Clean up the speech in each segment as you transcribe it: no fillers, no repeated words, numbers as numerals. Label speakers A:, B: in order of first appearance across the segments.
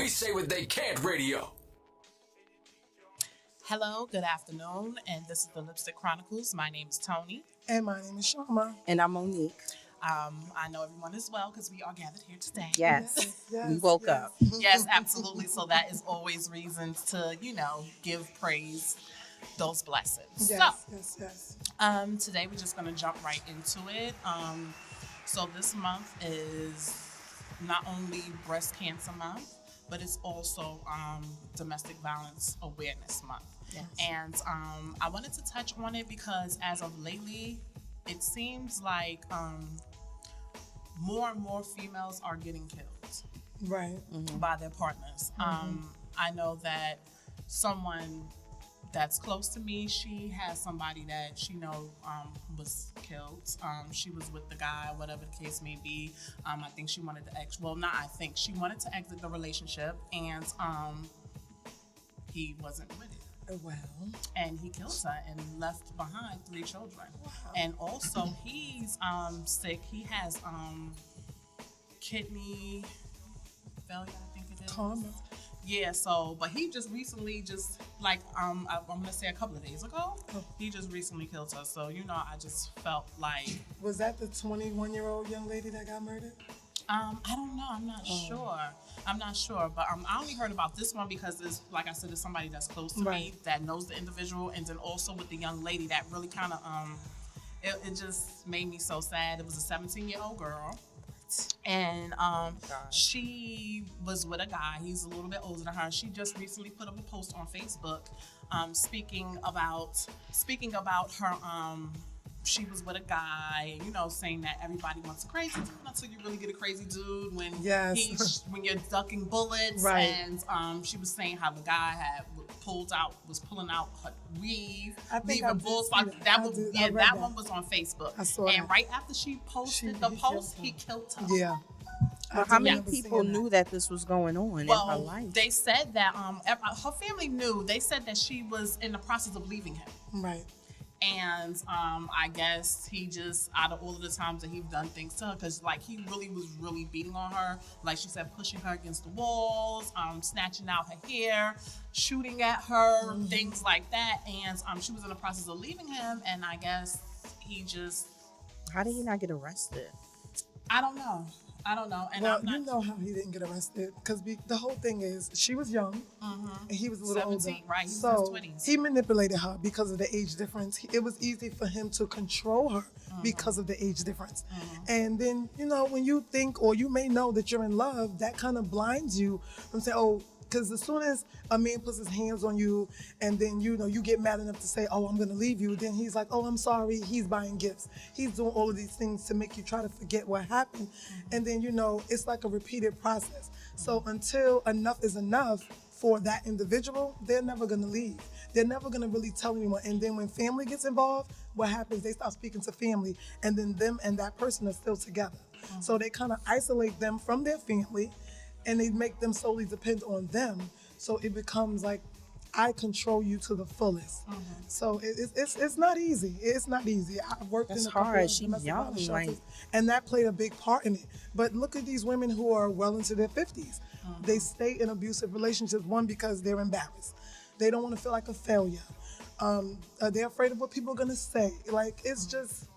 A: We Say What They Can't Radio.
B: Hello, good afternoon, and this is the Lipstick Chronicles. My name is Toni.
C: And my name is Sharma.
D: And I'm Monique.
B: I know everyone is well because we are gathered here today.
D: Yes. We woke up.
B: Yes, absolutely. So that is always reasons to, give praise, those blessings.
C: Yes.
B: Today we're just going to jump right into it. So this month is not only Breast Cancer Month, but it's also Domestic Violence Awareness Month.
D: Yes.
B: And I wanted to touch on it because as of lately, it seems like more and more females are getting killed by their partners. I know that someone that's close to me, she has somebody that she was killed. She was with the guy, whatever the case may be. I think she wanted to she wanted to exit the relationship, and he wasn't with it.
C: Well.
B: And he killed her and left behind 3 children.
C: Wow.
B: And also he's sick. He has kidney failure, I think it is.
C: Karma.
B: Yeah, but he just recently, I'm gonna say a couple of days ago, he just recently killed her. So, I just felt like.
C: Was that the 21-year-old young lady that got murdered?
B: I don't know. I'm not sure. But I only heard about this one because it's, like I said, it's somebody that's close to me that knows the individual. And then also with the young lady that really kind of, it just made me so sad. It was a 17-year-old girl. And she was with a guy. He's a little bit older than her. She just recently put up a post on Facebook speaking about her she was with a guy, saying that everybody wants a crazy dude until you really get a crazy dude when when you're ducking bullets.
C: Right.
B: And she was saying how the guy was pulling out her weave,
C: leaving
B: bullets. That one was on Facebook.
C: I saw
B: and
C: that.
B: Right after she posted the post, he killed her.
C: Yeah.
D: Well, how many people knew that this was going on in her life?
B: They said that her family knew. They said that she was in the process of leaving him.
C: Right.
B: And I guess he just, out of all of the times that he's done things to her, because he really was beating on her. Like she said, pushing her against the walls, snatching out her hair, shooting at her, things like that. And she was in the process of leaving him, and I guess he just.
D: How did he not get arrested?
B: I don't know. And
C: you know how he didn't get arrested because the whole thing is she was young and he was a little
B: 17,
C: older.
B: right? He was
C: so
B: in his 20s.
C: he manipulated her because of the age difference. It was easy for him to control her because of the age difference. And then, when you think or you may know that you're in love, that kind of blinds you from saying, because as soon as a man puts his hands on you and then, you get mad enough to say, I'm going to leave you, then he's like, I'm sorry. He's buying gifts. He's doing all of these things to make you try to forget what happened. And then, it's like a repeated process. So until enough is enough for that individual, they're never going to leave. They're never going to really tell anyone. And then when family gets involved, what happens? They start speaking to family, and then them and that person are still together. So they kind of isolate them from their family, and they make them solely depend on them. So it becomes like, I control you to the fullest. So it's not easy. It's not easy. I've worked in a couple of domestic violence shelters, and that played a big part in it. But look at these women who are well into their 50s. They stay in abusive relationships, one, because they're embarrassed. They don't want to feel like a failure. They're afraid of what people are going to say. It's just...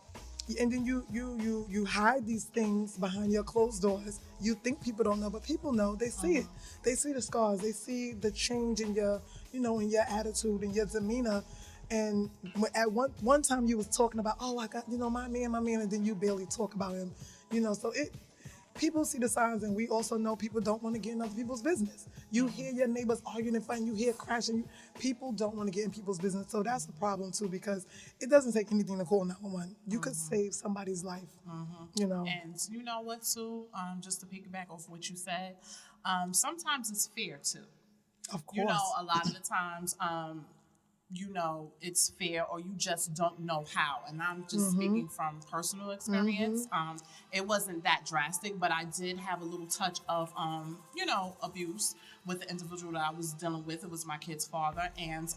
C: And then you hide these things behind your closed doors. You think people don't know, but people know. They see it. They see the scars. They see the change in your, in your attitude and your demeanor. And at one time you was talking about, I got, my man, and then you barely talk about him. So people see the signs, and we also know people don't want to get in other people's business. You hear your neighbors arguing and fighting, you hear crashing. People don't want to get in people's business. So that's a problem too, because it doesn't take anything to call 911. You could save somebody's life,
B: And you know what too, just to piggyback off what you said, sometimes it's fear too.
C: Of course.
B: A lot of the times, it's fair, or you just don't know how. And I'm just speaking from personal experience. It wasn't that drastic, but I did have a little touch of, abuse with the individual that I was dealing with. It was my kid's father. And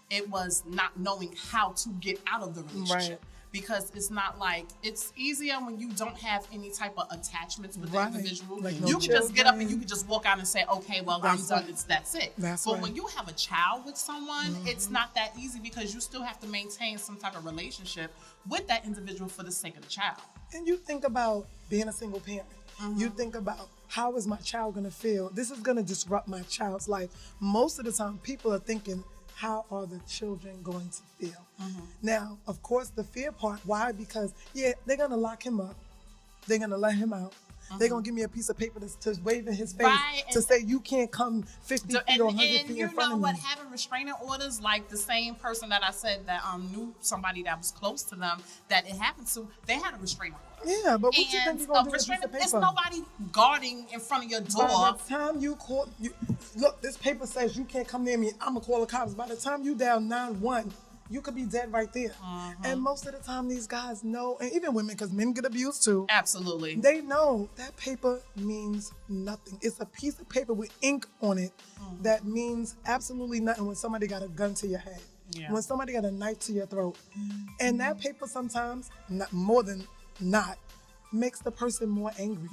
B: it was not knowing how to get out of the relationship. because it's not like, it's easier when you don't have any type of attachments with
C: Right.
B: the individual.
C: Like no
B: you can just get up and
C: children.
B: you can just walk out and say, okay, well,
C: That's
B: I'm done.
C: right.
B: That's it.
C: That's
B: but
C: right.
B: when you have a child with someone, it's not that easy because you still have to maintain some type of relationship with that individual for the sake of the child.
C: And you think about being a single parent. You think about, how is my child going to feel? This is going to disrupt my child's life. Most of the time, people are thinking, how are the children going to feel? Now, of course, the fear part, why? Because, yeah, they're going to lock him up. They're going to let him out. They're going to give me a piece of paper to wave in his face to say you can't come 50 feet or 100 feet in
B: you
C: front
B: know
C: of
B: what?
C: me.
B: Having restraining orders, like the same person that I said that knew somebody that was close to them that it happened to, they had a restraining order.
C: Yeah, but what you think you're going to do with a piece of paper?
B: It's nobody guarding in front of your door.
C: By the time you call, look, this paper says you can't come near me. I'm going to call the cops. By the time you dial 911, you could be dead right there. And most of the time, these guys know, and even women, because men get abused too.
B: Absolutely.
C: They know that paper means nothing. It's a piece of paper with ink on it that means absolutely nothing when somebody got a gun to your head.
B: Yeah.
C: When somebody got a knife to your throat. And that paper sometimes, not, more than not, makes the person more angry.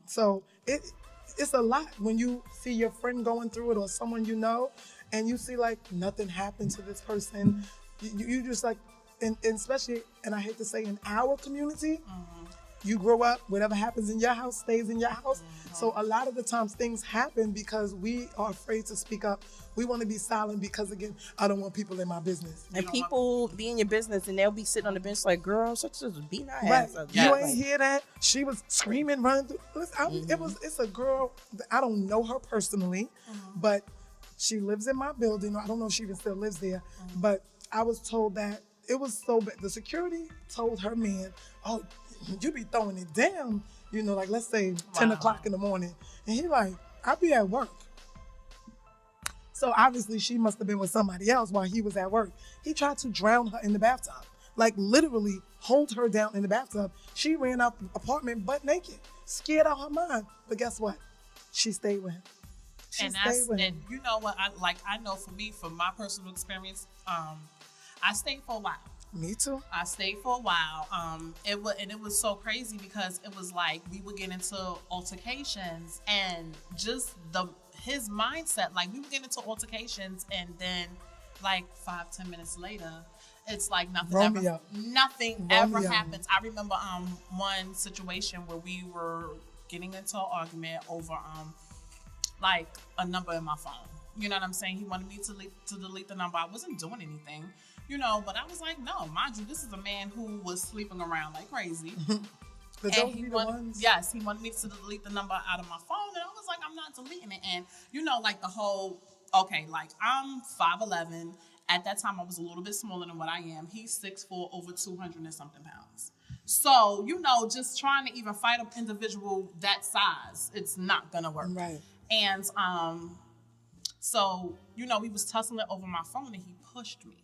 C: So it's a lot when you see your friend going through it or someone you know, and you see like nothing happened to this person. You just like, and especially, and I hate to say in our community, you grow up, whatever happens in your house stays in your house. So a lot of the times things happen because we are afraid to speak up. We want to be silent because, again, I don't want people in my business.
D: And people be in your business and they'll be sitting on the bench like, girl, such as beating our
C: Right.
D: ass up.
C: You ain't hear that? She was screaming, running through. Listen, it's a girl, I don't know her personally, but she lives in my building. I don't know if she even still lives there, but I was told that it was so bad. The security told her man, oh, you be throwing it down, you know, like let's say 10 o'clock in the morning. And he like, I'll be at work. So obviously she must have been with somebody else while he was at work. He tried to drown her in the bathtub, like literally hold her down in the bathtub. She ran out the apartment butt naked, scared out her mind. But guess what? She stayed with him.
B: And you know what? I know for me, from my personal experience, I stayed for a while.
C: Me too.
B: I stayed for a while. It was so crazy because it was like we would get into altercations and just his mindset. Like we would get into altercations and then like 5-10 minutes later, it's like nothing ever happens. I remember one situation where we were getting into an argument over like a number in my phone. You know what I'm saying? He wanted me to delete the number. I wasn't doing anything, you know, but I was like, no, mind you, this is a man who was sleeping around like crazy.
C: And he wanted
B: me to delete the number out of my phone, and I was like, I'm not deleting it. And you know, like the whole, okay, like I'm 5'11". At that time, I was a little bit smaller than what I am. He's 6'4", over 200 and something pounds. So, you know, just trying to even fight an individual that size, it's not gonna work.
C: Right.
B: And so, you know, we was tussling over my phone and he pushed me.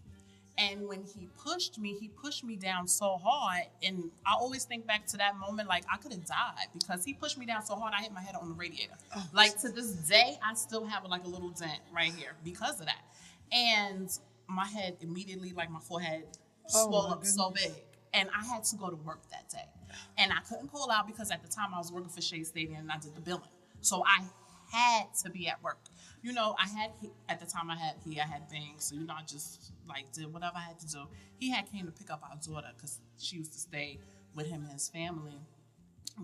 B: And when he pushed me down so hard. And I always think back to that moment, like I could have died because he pushed me down so hard I hit my head on the radiator. Oh, like to this day, I still have like a little dent right here because of that. And my head immediately, like my forehead swelled up so big. And I had to go to work that day. And I couldn't call out because at the time I was working for Shea Stadium and I did the billing. So I had to be at work. You know, I had things. So, you know, I just like did whatever I had to do. He had came to pick up our daughter because she used to stay with him and his family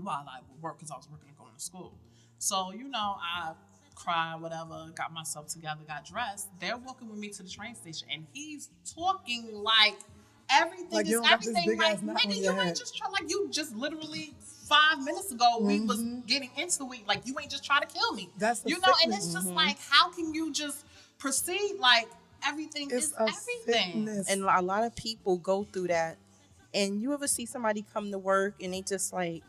B: while I would work because I was working and going to school. So, you know, I cried, whatever, got myself together, got dressed. They're walking with me to the train station and he's talking like everything
C: like
B: is everything. Like, nigga, you ain't just try, like you just literally 5 minutes ago we was getting into it. Like you ain't just try to kill me.
C: That's the
B: you know, and it's just like, how can you just proceed like everything is everything?
C: Sickness.
D: And a lot of people go through that. And you ever see somebody come to work and they just like,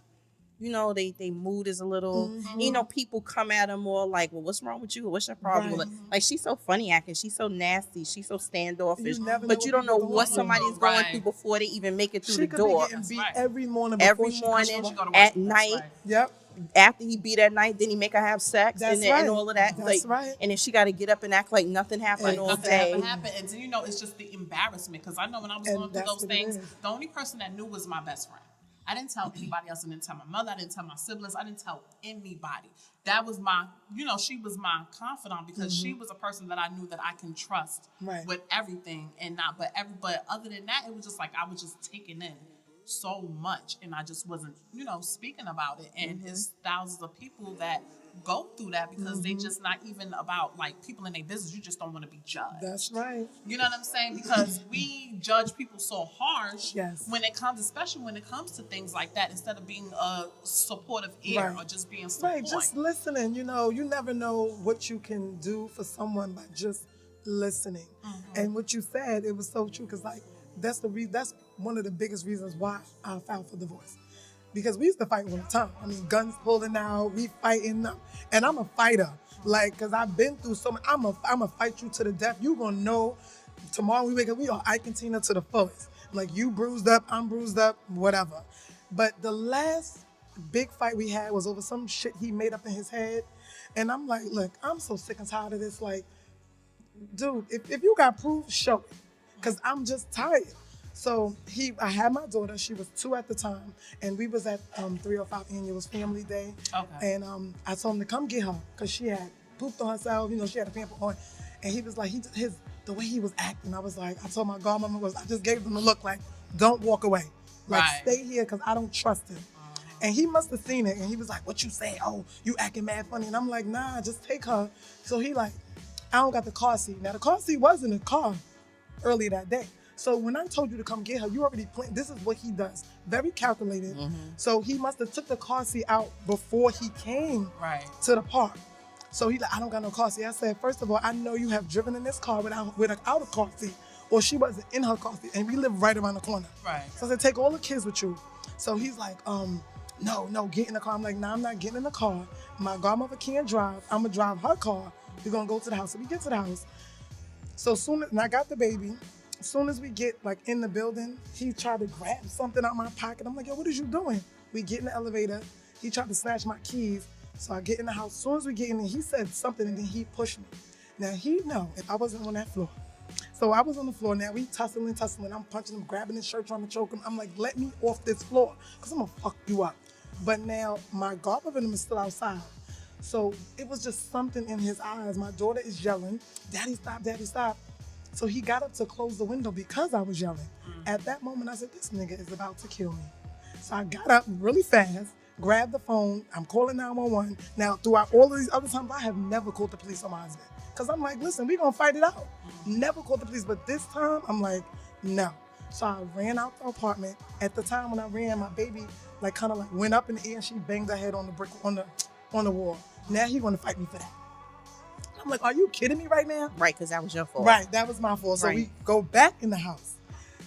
D: you know, they mood is a little, you know, people come at them more like, well, what's wrong with you? What's your problem?
C: Right.
D: Like, she's so funny acting. She's so nasty. She's so standoffish.
C: But
D: you don't know what somebody's going through before they even make it through the door.
C: She could be getting beat every morning
D: Every morning, at night.
C: Yep.
D: after he beat that night, then he make her have sex
C: That's
D: and all of that.
C: That's right.
D: And then she got to get up and act like nothing happened all
B: Nothing
D: day.
B: ever happened. And you know, it's just the embarrassment. Because I know when I was
C: And
B: going through
C: that's
B: those
C: what it
B: things,
C: is.
B: the only person that knew was my best friend. I didn't tell anybody else. I didn't tell my mother. I didn't tell my siblings. I didn't tell anybody. That was my, you know, she was my confidant because she was a person that I knew that I can trust with everything and not, but other than that, it was just like I was just taking in so much and I just wasn't, you know, speaking about it. And it's thousands of people that go through that because they just not even about like people in their business. You just don't want to be judged.
C: That's right.
B: You know what I'm saying? Because we judge people so harsh
C: Yes.
B: when it comes, especially when it comes to things like that, instead of being a supportive ear or just being support.
C: Right, just listening. You know, you never know what you can do for someone by just listening. And what you said, it was so true because like that's one of the biggest reasons why I filed for divorce. Because we used to fight all the time. I mean, guns pulling out, we fighting. And I'm a fighter. Like, because I've been through so much. I'm a fight you to the death. You going to know tomorrow we wake up, we are Ike and Tina to the fullest. Like, you bruised up, I'm bruised up, whatever. But the last big fight we had was over some shit he made up in his head. And I'm like, look, I'm so sick and tired of this. Like, dude, if you got proof, show it. Because I'm just tired. So I had my daughter, she was 2 at the time, and we was at 305 Annual's Family Day. Okay. And I told him to come get her because she had pooped on herself, you know, she had a pamper on. And he was like, the way he was acting, I was like, I told my godmama I just gave him a look like, don't walk away. Like, stay here because I don't trust him. And he must have seen it, and he was like, what you say? Oh, you acting mad funny. And I'm like, nah, just take her. So he like, I don't got the car seat. Now, the car seat was in the car earlier that day. So when I told you to come get her, you already planned. This is what he does. Very calculated. So he must have took the car seat out before he came to the park. So he like, I don't got no car seat. I said, first of all, I know you have driven in this car without a car seat, or she wasn't in her car seat, and we live right around the corner. So I said, take all the kids with you. So he's like, no, get in the car. I'm like, nah, I'm not getting in the car. My godmother can't drive. I'm gonna drive her car. We're gonna go to the house. So we get to the house. So and I got the baby. As soon as we get like in the building, he tried to grab something out my pocket. I'm like, yo, what is you doing? We get in the elevator. He tried to snatch my keys. So I get in the house. As soon as we get in there, he said something and then he pushed me. Now he know if I wasn't on that floor. So I was on the floor. Now we tussling. I'm punching him, grabbing his shirt, trying to choke him. I'm like, let me off this floor because I'm going to fuck you up. But now my godmother is still outside. So it was just something in his eyes. My daughter is yelling, daddy, stop, daddy, stop. So he got up to close the window because I was yelling. At that moment, I said, this nigga is about to kill me. So I got up really fast, grabbed the phone. I'm calling 911. Now, throughout all of these other times, I have never called the police on my husband. Because I'm like, listen, we're going to fight it out. Never called the police. But this time, I'm like, no. So I ran out the apartment. At the time when I ran, my baby like kind of like went up in the air and she banged her head on the brick on the wall. Now he want to fight me for that. I'm like, are you kidding me right now?
D: Right, because that was your fault.
C: Right, that was my fault. So we go back in the house.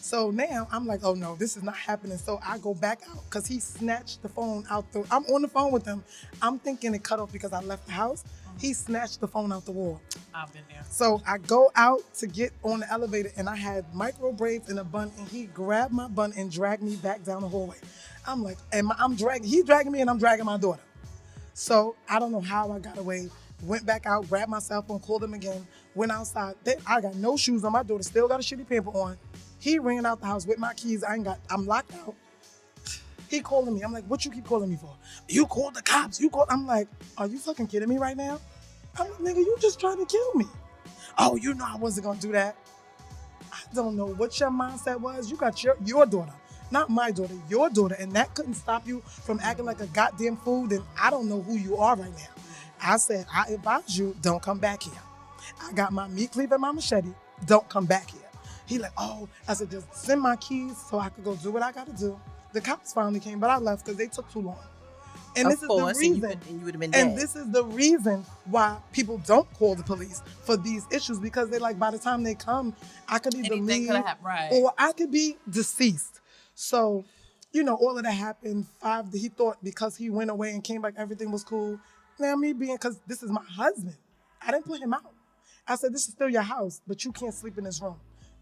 C: So now I'm like, oh no, this is not happening. So I go back out because he snatched the phone out I'm on the phone with him. I'm thinking it cut off because I left the house. He snatched the phone out the wall.
B: I've been there.
C: So I go out to get on the elevator and I had micro braids in a bun and he grabbed my bun and dragged me back down the hallway. I'm like, he's dragging me and I'm dragging my daughter. So I don't know how I got away. Went back out, grabbed my cell phone, called him again, went outside. I got no shoes on. My daughter still got a shitty pamper on. He ran out the house with my keys. I'm locked out. He calling me. I'm like, what you keep calling me for? You called the cops. I'm like, are you fucking kidding me right now? I'm like, nigga, you just trying to kill me. Oh, you know I wasn't gonna do that. I don't know what your mindset was. You got your daughter, not my daughter, your daughter, and that couldn't stop you from acting like a goddamn fool, then I don't know who you are right now. I said, I advise you, don't come back here. I got my meat cleaver and my machete. Don't come back here. He like, oh, I said, just send my keys so I could go do what I got to do. The cops finally came, but I left because they took too long. And this is the reason. And you would have been dead. And this is the reason why people don't call the police for these issues, because they're like, by the time they come, I could either leave or I could be deceased. So, you know, all of that happened. He thought because he went away and came back, everything was cool. Now because this is my husband, I didn't put him out. I said, this is still your house, but you can't sleep in this room.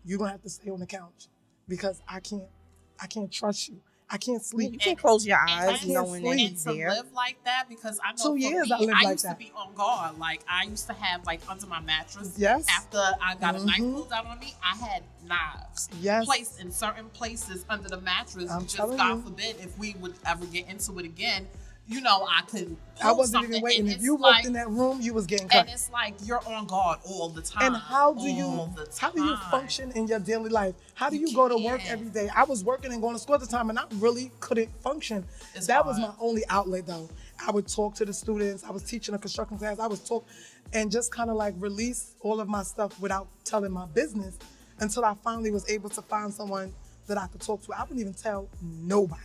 C: You're going to have to stay on the couch because I can't trust you. I can't sleep.
D: You can't close your
B: and
D: eyes
C: can't
D: knowing that
C: sleep.
B: And
D: he's
B: to
D: there.
B: live like that, because I know
C: 2
B: for
C: years
B: me,
C: I lived
B: I
C: like
B: used
C: that.
B: to be on guard. Like, I used to have, like, under my mattress.
C: Yes.
B: After I got a knife pulled out on me, I had knives
C: Yes.
B: placed in certain places under the mattress.
C: I'm
B: Just
C: telling
B: God
C: you.
B: forbid if we would ever get into it again, you know, I could pull
C: I wasn't
B: something.
C: even waiting.
B: And
C: If
B: it's
C: you walked
B: like,
C: in that room, you was getting cut.
B: and it's like you're on guard all the time.
C: And how do
B: All
C: you
B: the
C: how do you
B: time.
C: function in your daily life? How do
B: You
C: you go to work
B: can't.
C: every day? I was working and going to school at the time, and I really couldn't function.
B: It's
C: That was
B: hard.
C: my only outlet, though. I would talk to the students. I was teaching a construction class. I was talk and just kind of like release all of my stuff without telling my business until I finally was able to find someone that I could talk to. I wouldn't even tell nobody.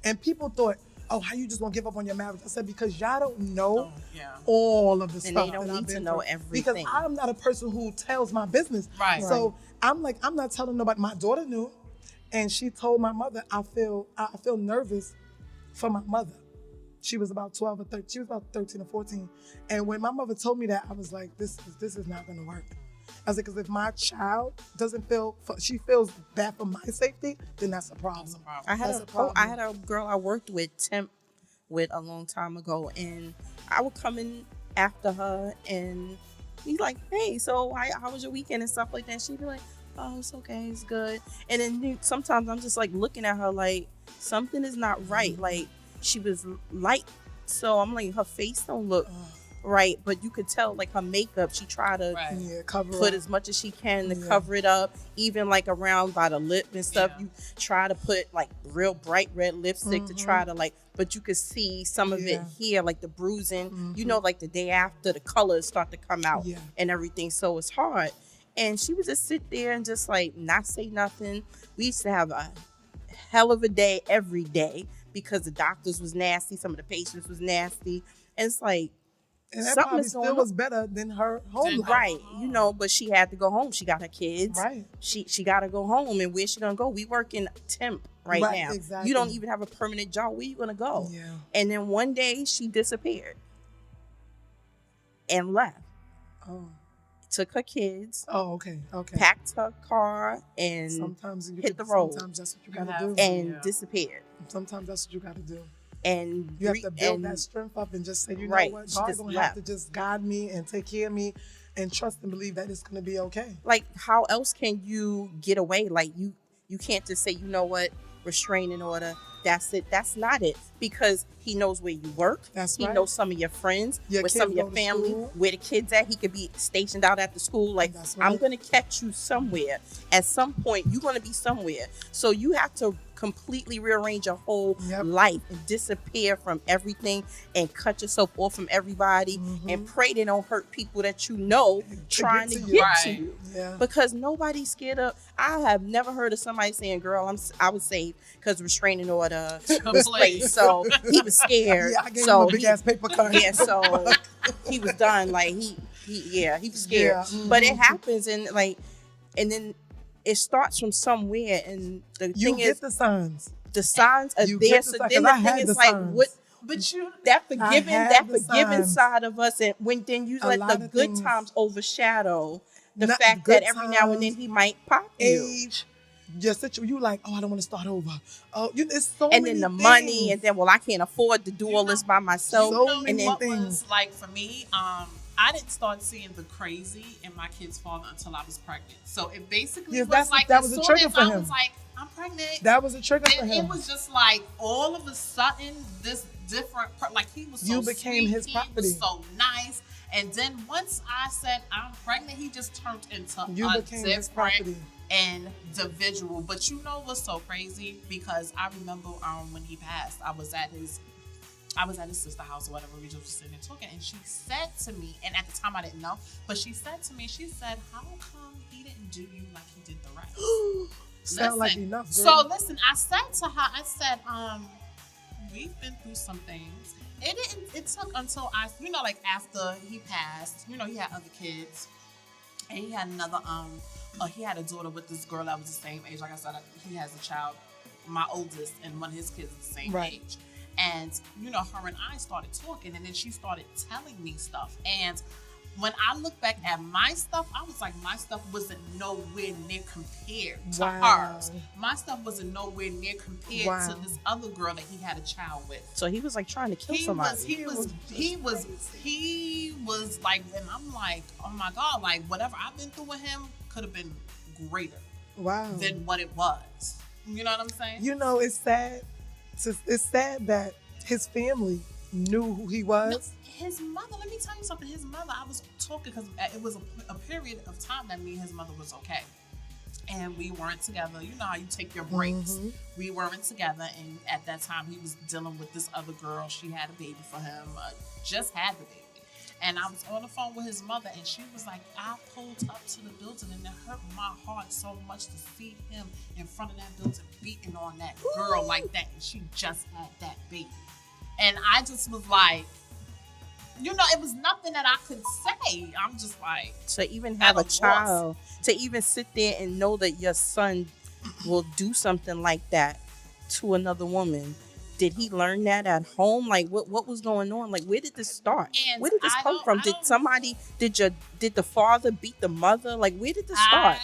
C: And people thought, oh, how you just gonna give up on your marriage? I said, because y'all don't know
B: Oh, yeah.
C: all of the
D: And
C: stuff
D: they don't
C: that I've
D: need to
C: been
D: know
C: through.
D: everything.
C: Because I'm not a person who tells my business.
B: Right.
C: So I'm like, I'm not telling nobody. My daughter knew, and she told my mother, I feel nervous for my mother. She was about 12 or 13. She was about 13 or 14. And when my mother told me that, I was like, this is not gonna work. I was like, because if my child doesn't she feels bad for my safety, then that's a problem.
B: That's a problem.
D: I had
C: That's a problem.
D: I had a girl I worked with temp with a long time ago, and I would come in after her, and he's like, "Hey, so how was your weekend and stuff like that?" She'd be like, "Oh, it's okay, it's good." And then sometimes I'm just like looking at her like something is not right. Like she was light, so I'm like, her face don't look right, but you could tell like her makeup. She tried to
B: Right.
C: Yeah, cover
D: put
C: up.
D: as much as she can to
C: Yeah.
D: cover it up, even like around by the lip and stuff.
B: Yeah.
D: You try to put like real bright red lipstick to try to like, but you could see some of it
C: Yeah.
D: here, like the bruising, you know, like the day after the colors start to come out
C: Yeah.
D: and everything. So it's hard. And she would just sit there and just like not say nothing. We used to have a hell of a day every day because the doctors was nasty, some of the patients was nasty. And it's like,
C: And that
D: something
C: probably
D: is going
C: still
D: on.
C: was better than her home life.
D: Right, you know, but she had to go home. She got her kids.
C: Right.
D: She got to go home, and where's she gonna go? We work in temp right
C: Right,
D: now.
C: exactly.
D: You don't even have a permanent job. Where you gonna go?
C: Yeah.
D: And then one day she disappeared and left.
C: Oh.
D: Took her kids,
C: Oh, okay. Okay.
D: packed her car, and
C: Sometimes you
D: hit the road.
C: Sometimes that's what you
B: You
C: gotta
B: have
C: do.
D: and
B: Yeah.
D: disappeared.
C: Sometimes that's what you gotta do.
D: And
C: You have to build
D: and
C: that strength up and just say, you
D: Right,
C: know what,
D: she
C: God's
D: just
C: gonna
D: left.
C: have to just guide me and take care of me and trust and believe that it's gonna be okay.
D: like, how else can you get away? Like you can't just say, you know what, restraining order. That's it. That's not it. Because he knows where you work.
C: That's
D: He
C: right.
D: knows some of your friends,
C: Your
D: where some of
C: kids
D: your
C: go to
D: family,
C: school.
D: where the kids at. He could be stationed out at the school. Like,
C: That's
D: I'm
C: right.
D: going to catch you somewhere. At some point, you're going to be somewhere. So you have to completely rearrange your whole
C: Yep.
D: life and disappear from everything and cut yourself off from everybody and pray they don't hurt people that you know trying to
C: to
D: get
C: you.
D: to
B: Right.
D: you.
C: Yeah.
D: Because nobody's scared of. I have never heard of somebody saying, "Girl, I was saved because restraining order was placed." So he was scared.
C: Yeah, I gave
D: so
C: him a big ass paper cut.
D: yeah, so he was done. Like he was scared.
C: Yeah,
D: But it happens, and then it starts from somewhere. And the
C: You
D: thing
C: get
D: is,
C: the signs.
D: the signs are
C: you
D: there.
C: get the
D: So
C: signs,
D: then
C: 'cause
D: the
C: I
D: thing
C: had
D: is
C: the
D: like,
C: signs.
D: what?
B: But you,
D: That
C: had the
D: forgiving
C: signs.
D: side of us, and when then you
C: A
D: let
C: lot
D: the
C: of
D: good
C: things-
D: times overshadow the
C: Not
D: fact
C: good
D: that every now and then
C: times,
D: he might pop you.
C: Age, your situation. You like, oh, I don't want to start over. Oh, it's so
D: And
C: many
D: then the
C: things.
D: money, and then I can't afford to do
B: You
D: all
B: know-
D: this by myself.
C: So
B: know
C: many
D: and then
B: what
C: things.
B: was like for me? I didn't start seeing the crazy in my kid's father until I was pregnant. So it basically
C: Yes,
B: was like
C: that
B: as
C: was a
B: soon
C: trigger
B: as
C: for
B: I
C: him.
B: was like, I'm pregnant.
C: That was a trigger for
B: it
C: him.
B: was just like all of a sudden this different. Like he was so
C: You became
B: sweet,
C: his
B: he
C: property.
B: was so nice. And then once I said I'm pregnant, he just turned into
C: You
B: a
C: became his
B: different
C: property.
B: individual. But you know what's so crazy? Because I remember when he passed, I was at his sister's house or whatever. We just were sitting there talking, and she said to me, and at the time I didn't know, but she said to me, she said, "How come he didn't do you like he did the rest?"
C: Sound like enough, girl.
B: So listen, I said to her, I said, we've been through some things. It took until like after he passed, he had other kids, and he had another, he had a daughter with this girl that was the same age. Like I said, he has a child, my oldest, and one of his kids is the same
C: Right.
B: age. And, her and I started talking, and then she started telling me stuff. And when I look back at my stuff, I was like, my stuff wasn't nowhere near compared to hers. My stuff wasn't nowhere near compared to this other girl that he had a child with.
D: So he was like trying to kill somebody.
B: He was like, and I'm like, oh my God, like whatever I've been through with him could have been greater than what it was. You know what I'm saying?
C: You know, it's sad. It's sad that his family knew who he was.
B: No, his mother, let me tell you something. His mother, I was talking because it was a period of time that me and his mother was okay. And we weren't together. You know how you take your breaks. Mm-hmm. We weren't together. And at that time, he was dealing with this other girl. She had a baby for him, just had the baby. And I was on the phone with his mother, and she was like, I pulled up to the building, and it hurt my heart so much to see him in front of that building beating on that girl like that. And she just had that baby. And I just was like, you know, it was nothing that I could say. I'm just like,
D: to even have a child, to even sit there and know that your son will do something like that to another woman. Did he learn that at home? Like, what was going on? Like, where did this start? And where did this come from? Did the father beat the mother? Like, where did this start?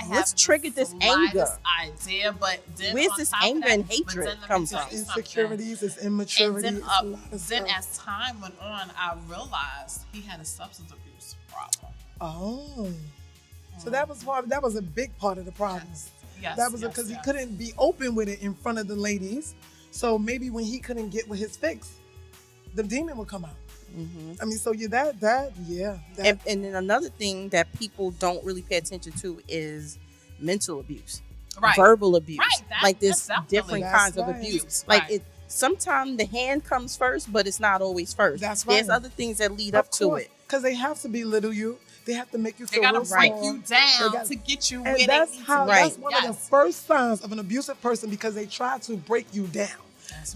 D: What's triggered this anger?
B: Idea, but then
D: where's this anger and hatred come from?
C: Insecurities, it's immaturity.
B: And then as time went on, I realized he had a substance abuse problem.
C: Oh, so that was a big part of the problem.
B: Yes,
C: that was because he couldn't be open with it in front of the ladies. So maybe when he couldn't get with his fix, the demon would come out. Mm-hmm. I mean, so and
D: then another thing that people don't really pay attention to is mental abuse,
B: right?
D: Verbal abuse,
B: right?
D: Like there's different kinds of abuse. Like it, sometimes the hand comes first, but it's not always first.
C: That's right.
D: There's other things that lead up to it
C: because they have to belittle you. They have to make you feel.
B: They gotta break you down to get you where they need to.
C: That's one of the first signs of an abusive person because they try to break you down.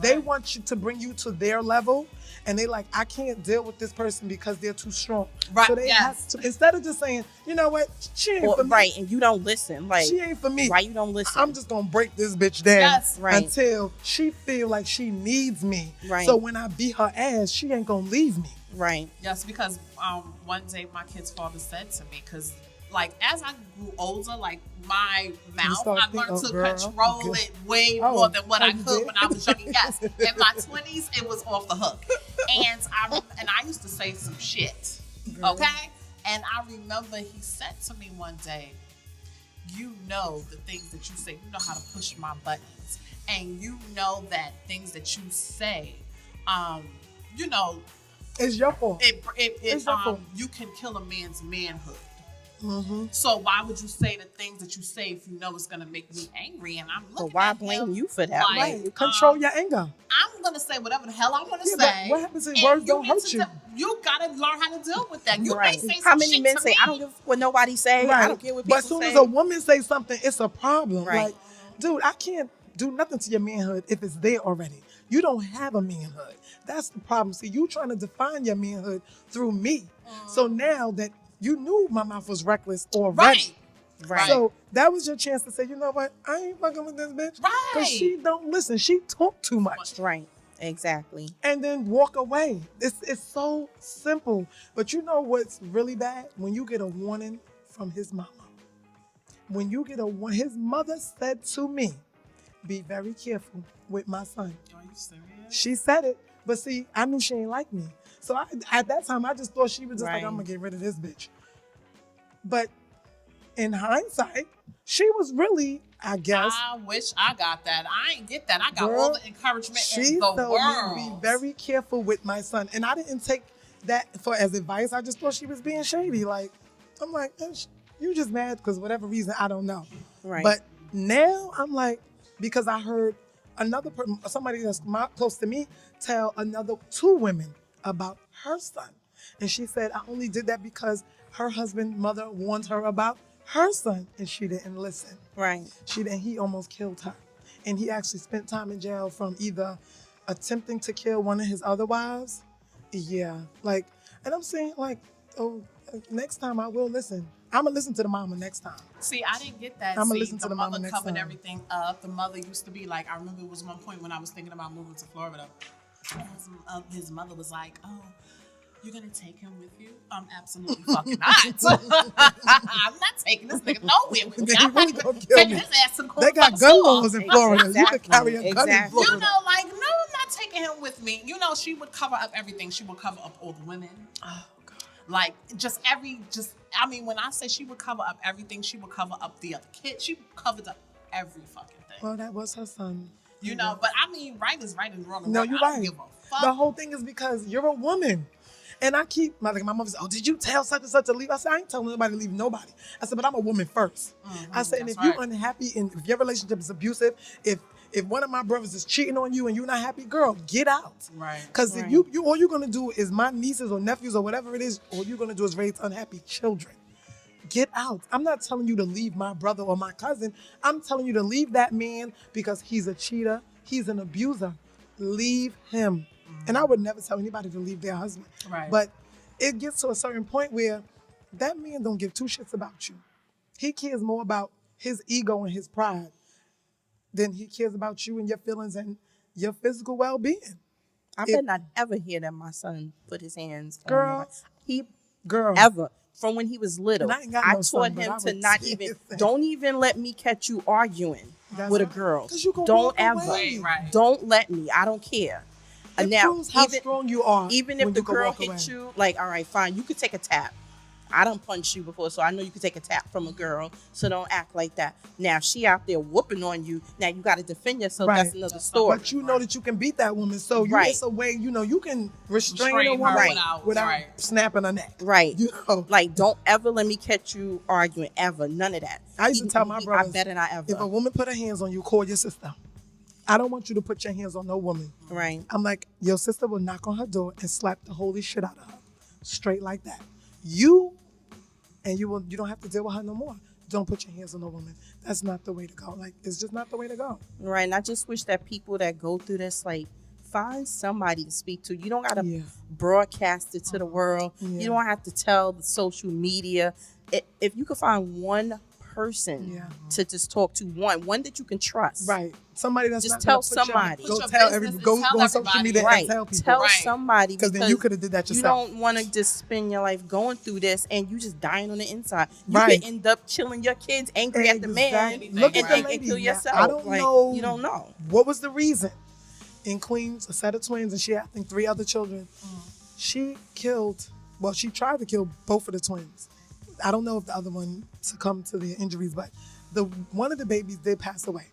C: They want you to bring you to their level, and they like, I can't deal with this person because they're too strong.
B: Right.
C: So they have to, instead of just saying, you know what, she ain't for me.
D: Right, and you don't listen. Like,
C: she ain't for me.
D: Why you don't listen?
C: I'm just gonna break this bitch down until she feel like she needs me.
D: Right.
C: So when I beat her ass, she ain't gonna leave me.
D: Right.
B: Yes, because one day my kid's father said to me, because like as I grew older, like my mouth, I learned to control it way more than what I could when I was young. Yes, in my 20s, it was off the hook, and I used to say some shit, okay. And I remember he said to me one day, "You know the things that you say. You know how to push my buttons, and you know that things that you say, you know,
C: it's your fault.
B: It's your fault. You can kill a man's manhood." Mm-hmm. So why would you say the things that you say if you know it's gonna make me angry? And I'm looking.
D: But why blame you for that?
C: Like, control your anger.
B: I'm gonna say whatever the hell I want to say.
C: What happens if words don't hurt you?
B: You gotta learn how to deal with that. You may say
D: how many men say, "I don't give what nobody say. I don't care what people say."
C: But as soon as a woman say something, it's a problem. Right. Like, dude, I can't do nothing to your manhood if it's there already. You don't have a manhood. That's the problem. See, you trying to define your manhood through me. So now that you knew my mouth was reckless already. Right. So that was your chance to say, you know what? I ain't fucking with this bitch.
B: Right.
C: Because she don't listen. She talk too much.
D: Right. Exactly.
C: And then walk away. It's so simple. But you know what's really bad? When you get a warning from his mama. When you get his mother said to me, be very careful with my son.
B: Are you serious?
C: She said it. But see, I knew she ain't like me. So at that time, I just thought she was just like, I'm going to get rid of this bitch. But in hindsight, she was really, I guess.
B: I wish I got that. I ain't get that. I got all the encouragement in the world. She told me
C: to be very careful with my son. And I didn't take that as advice. I just thought she was being shady. Like, I'm like, you just mad because whatever reason, I don't know.
D: Right.
C: But now I'm like, because I heard another person, somebody that's close to me, tell another 2 women about her son. And she said, I only did that because her husband's mother warned her about her son, and she didn't listen.
D: Right.
C: He almost killed her. And he actually spent time in jail from either attempting to kill one of his other wives. Yeah. Like, and I'm saying, like, next time I will listen. I'm going to listen to the mama next time.
B: See, I didn't get that.
C: I'm going to listen to the mama next time.
B: The mother covered everything up. The mother used to be like, I remember it was one point when I was thinking about moving to Florida. His mother was like, You're gonna take him with you? Absolutely fucking not. I'm not taking this nigga nowhere with me. I'm
C: really
B: not
C: gonna kill
B: taking
C: me.
B: his ass to the
C: They got gun laws in Florida. You can carry a gun in
D: Exactly.
C: Florida.
B: You know, like, no, I'm not taking him with me. You know, she would cover up everything. She would cover up all the women.
C: Oh, God.
B: Like, I mean, when I say she would cover up everything, she would cover up the other kids. She covered up every fucking thing.
C: Well, that was her son.
B: You know, but I mean, right is right and wrong is
C: No,
B: wrong.
C: you're
B: I don't
C: right.
B: give a fuck.
C: The whole thing is because you're a woman. And I keep, my mom says, oh, did you tell such and such to leave? I said, I ain't telling nobody to leave nobody. I said, but I'm a woman first. I said, and if you're unhappy and if your relationship is abusive, if one of my brothers is cheating on you and you're not happy, girl, get out.
B: Right.
C: Because if you all you're gonna do is my nieces or nephews or whatever it is, all you're gonna do is raise unhappy children. Get out. I'm not telling you to leave my brother or my cousin. I'm telling you to leave that man because he's a cheater. He's an abuser. Leave him. And I would never tell anybody to leave their husband.
B: Right.
C: But it gets to a certain point where that man don't give two shits about you. He cares more about his ego and his pride than he cares about you and your feelings and your physical well-being.
D: I better not ever hear that my son put his hands on
C: Girl.
D: nobody. He
C: Girl.
D: ever. From when he was little,
C: And I ain't got
D: I
C: no
D: taught
C: son, but
D: him
C: I
D: to
C: would
D: not
C: say
D: even,
C: the same.
D: don't even let me catch you arguing with a girl.
C: 'Cause you gonna
D: Don't
C: walk
D: ever.
C: away.
B: Right.
D: Don't let me. I don't care.
C: It
D: Now,
C: proves how strong you are
D: even
C: when
D: if the
C: you can
D: girl
C: walk away.
D: hits you, like, all right, fine, you could take a tap. I done punched you before, so I know you could take a tap from a girl, so don't act like that. Now, if she out there whooping on you, now you got to defend yourself.
C: Right.
D: That's another story.
C: But you know that you can beat that woman. So you,
D: Right.
C: it's a way, you can restrain a
B: Restrain
C: woman
B: her
C: without
B: right.
C: snapping her neck.
D: Right.
C: You know?
D: Like, don't ever let me catch you arguing, ever. None of that.
C: I used to tell my brothers,
D: I better not ever.
C: if a woman put her hands on you, call your sister. I don't want you to put your hands on no woman.
D: Right.
C: I'm like, your sister will knock on her door and slap the holy shit out of her. Straight like that. You don't have to deal with her no more. Don't put your hands on no woman. That's not the way to go. Like, it's just not the way to go.
D: Right. And I just wish that people that go through this, like, find somebody to speak to. You don't got to broadcast it to the world.
C: Yeah.
D: You don't have to tell the social media. If you could find one person to just talk to, one that you can trust.
C: Right. Somebody that's
D: Just
C: not
D: tell
C: gonna put
D: somebody.
C: Go
B: Put your
C: tell
B: business
C: everybody.
B: and
C: Go
B: tell
C: on social
B: everybody.
C: media
D: Right.
C: and tell people.
D: Tell
B: Right.
D: somebody
C: Because then you could have did that
D: you
C: yourself.
D: don't want to just spend your life going through this and you just dying on the inside. You
C: Right.
D: could end up killing your kids, angry at the man,
C: Exactly.
D: and,
C: Look at the
D: and
C: lady.
D: kill
C: Now,
D: yourself.
C: I don't
D: Like,
C: know.
D: You don't know.
C: What was the reason? In Queens, a set of twins, and she had, I think, 3 other children. She tried to kill both of the twins. I don't know if the other one succumbed to the injuries, but one of the babies did pass away.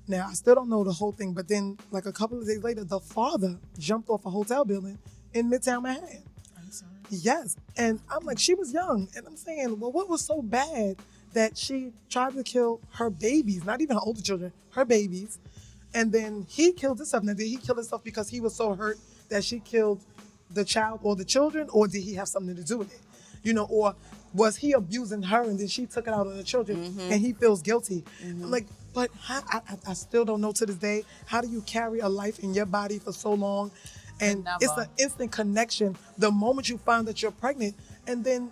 C: Now, I still don't know the whole thing, but then, like a couple of days later, the father jumped off a hotel building in Midtown Manhattan.
B: I'm sorry.
C: Yes. And I'm like, she was young. And I'm saying, well, what was so bad that she tried to kill her babies, not even her older children, her babies. And then he killed himself. Now, did he kill himself because he was so hurt that she killed the child or the children, or did he have something to do with it? Or was he abusing her and then she took it out on the children and he feels guilty? I'm like, but I still don't know to this day, how do you carry a life in your body for so long? And
B: Never.
C: it's an instant connection the moment you find that you're pregnant. And then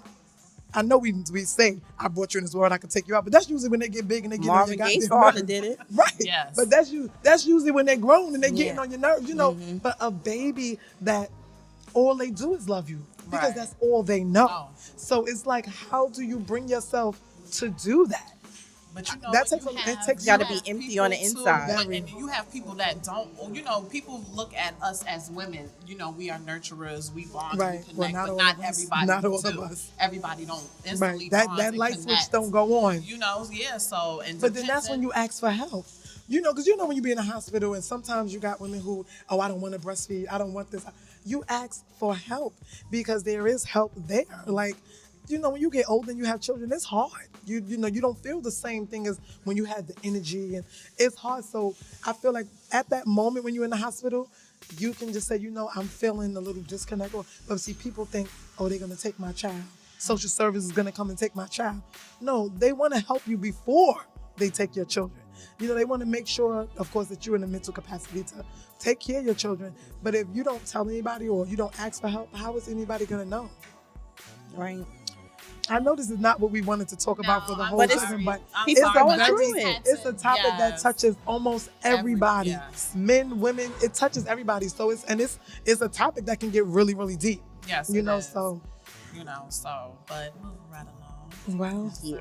C: I know we say, I brought you in this world, I can take you out. But that's usually when they get big and they get on your
D: Marvin Gaye's
C: goddamn
D: father
C: nerves.
D: did it.
C: Right.
B: Yes.
C: But that's usually when they're grown and they're getting
D: Yeah.
C: on your nerves, But a baby that all they do is love you because
B: Right.
C: that's all they know.
B: Oh.
C: So it's like, how do you bring yourself to do that?
B: But
C: That
B: when
C: takes
B: you
C: a- it
B: have-
C: takes-
B: you
D: Gotta
B: have
D: be empty
B: people
D: on the
B: too,
D: inside.
B: but- and you have people that don't. People look at us as women. We are nurturers. We bond.
C: Right.
B: We connect,
C: Well, not
B: but
C: all
B: not
C: of us.
B: everybody.
C: Not all
B: do.
C: of us.
B: Everybody don't instantly
C: Right. That
B: bond
C: that
B: and
C: light switch
B: connect.
C: don't go on.
B: Yeah. So and
C: But then that's when you ask for help. Because when you be in a hospital and sometimes you got women who, I don't want to breastfeed. I don't want this. You ask for help because there is help there. Like, when you get older and you have children, it's hard. You don't feel the same thing as when you had the energy, and it's hard. So I feel like at that moment when you're in the hospital, you can just say, I'm feeling a little disconnect. But see, people think, they're going to take my child. Social service is going to come and take my child. No, they want to help you before they take your children. They want to make sure, of course, that you're in a mental capacity to take care of your children. But if you don't tell anybody or you don't ask for help, how is anybody going to know?
D: Right.
C: I know this is not what we wanted to talk about for the whole
D: But
C: season, but
D: People
C: it's
D: going
C: a
D: through
C: very,
D: it.
C: it's a topic that touches almost everybody.
B: yes.
C: Men, women, it touches everybody. So it's a topic that can get really, really deep.
B: Yes,
C: You
B: it
C: know,
B: is.
C: so
B: But moving right along.
C: well.
D: Yeah.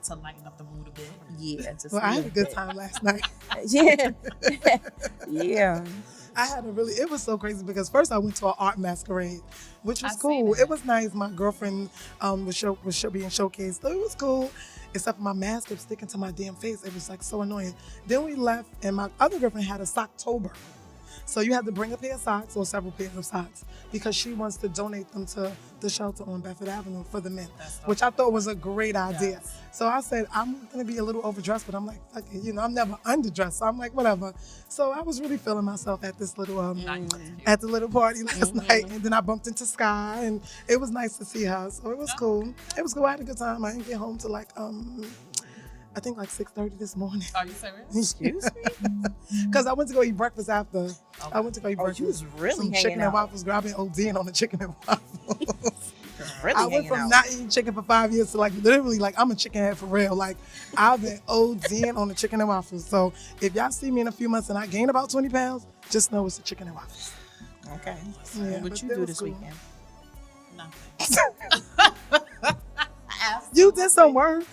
B: To lighten up the mood a bit.
D: Yeah. Just
C: Well,
D: a
C: I had a
D: little
C: good
D: bit.
C: time last night.
D: Yeah. Yeah.
C: I had it was so crazy because first I went to an art masquerade, which was
B: I seen
C: cool.
B: it.
C: It was nice. My girlfriend was being showcased, so it was cool. Except for my mask kept sticking to my damn face. It was like so annoying. Then we left, and my other girlfriend had a Socktober. So you have to bring a pair of socks or several pairs of socks because she wants to donate them to the shelter on Bedford Avenue for the men, which I thought was a great idea.
B: Yes.
C: So I said, I'm going to be a little overdressed, but I'm like, fuck it. You know, I'm never underdressed. So I'm like, whatever. So I was really feeling myself at this little, at the little party last night. And then I bumped into Sky and it was nice to see her. So it was cool. It was cool. I had a good time. I didn't get home till like, I think like 6:30 this morning.
B: Are you serious?
D: Excuse me?
C: Because I went to go eat breakfast after.
B: Okay.
C: I went to go eat breakfast.
D: You was really
C: some
D: hanging
C: chicken and
D: out.
C: waffles. Girl, I've been ODing on the chicken and waffles.
D: Really
C: I went
D: hanging
C: from
D: out.
C: not eating chicken for 5 years to like literally like I'm a chicken head for real. Like I've been ODing on the chicken and waffles. So if y'all see me in a few months and I gain about 20 pounds, just know it's the chicken and waffles.
D: Okay.
C: Yeah,
D: What
C: but
D: you
C: that
D: do
C: was
D: this
C: cool.
D: weekend?
B: Nothing.
C: You did some work.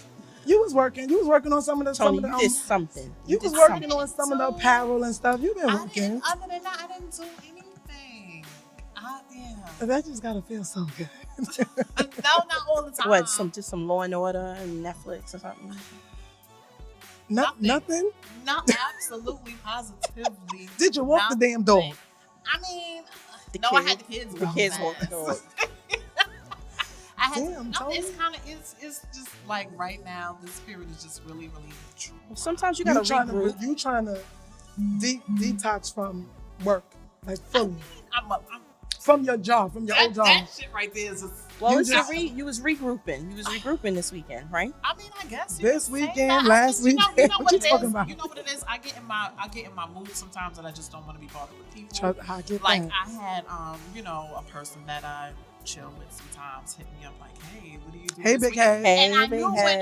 C: You was working. You was working on some of the
D: Tony,
C: some of
D: you
C: the,
D: did something.
C: you
D: did
C: was working
D: something.
C: on some of the apparel and stuff. You've been working.
B: Other than that, I didn't do anything.
C: That just gotta feel so good.
B: No, not all the time.
D: What? Just some Law and Order and Netflix or something?
C: Nothing?
B: Not absolutely, positively.
C: Did you walk the damn dog?
B: nothing. I mean,
D: The
B: no, I
D: kids-
B: had the kids.
D: The
B: walk
D: kids
B: fast.
D: walk the dog.
B: I had
C: Damn,
B: to, no,
C: Tony.
B: it's kind of it's just like right now this period is just really true.
D: Sometimes you
C: You
D: gotta
C: trying
D: regroup.
C: to detox from work, like fully.
B: I'm
C: From your job, from your old job.
B: that shit right there is just.
D: Well,
C: You
D: it's
C: just-
D: you was regrouping. You was regrouping this weekend, right?
B: I mean, I guess
C: This
B: you could say
C: weekend,
B: that.
C: last
B: You know
C: weekend,
B: what
C: what you
B: it is?
C: talking about?
B: You know what it is? I get in my mood sometimes that I just don't want to be bothered with people.
C: I get
B: Like
C: that.
B: I had a person that I chill with sometimes hit me up like, hey, what are you doing?
C: Hey,
B: this
C: big
B: weekend?
C: head.
B: And I
D: Hey,
B: knew
D: big
B: when
D: head.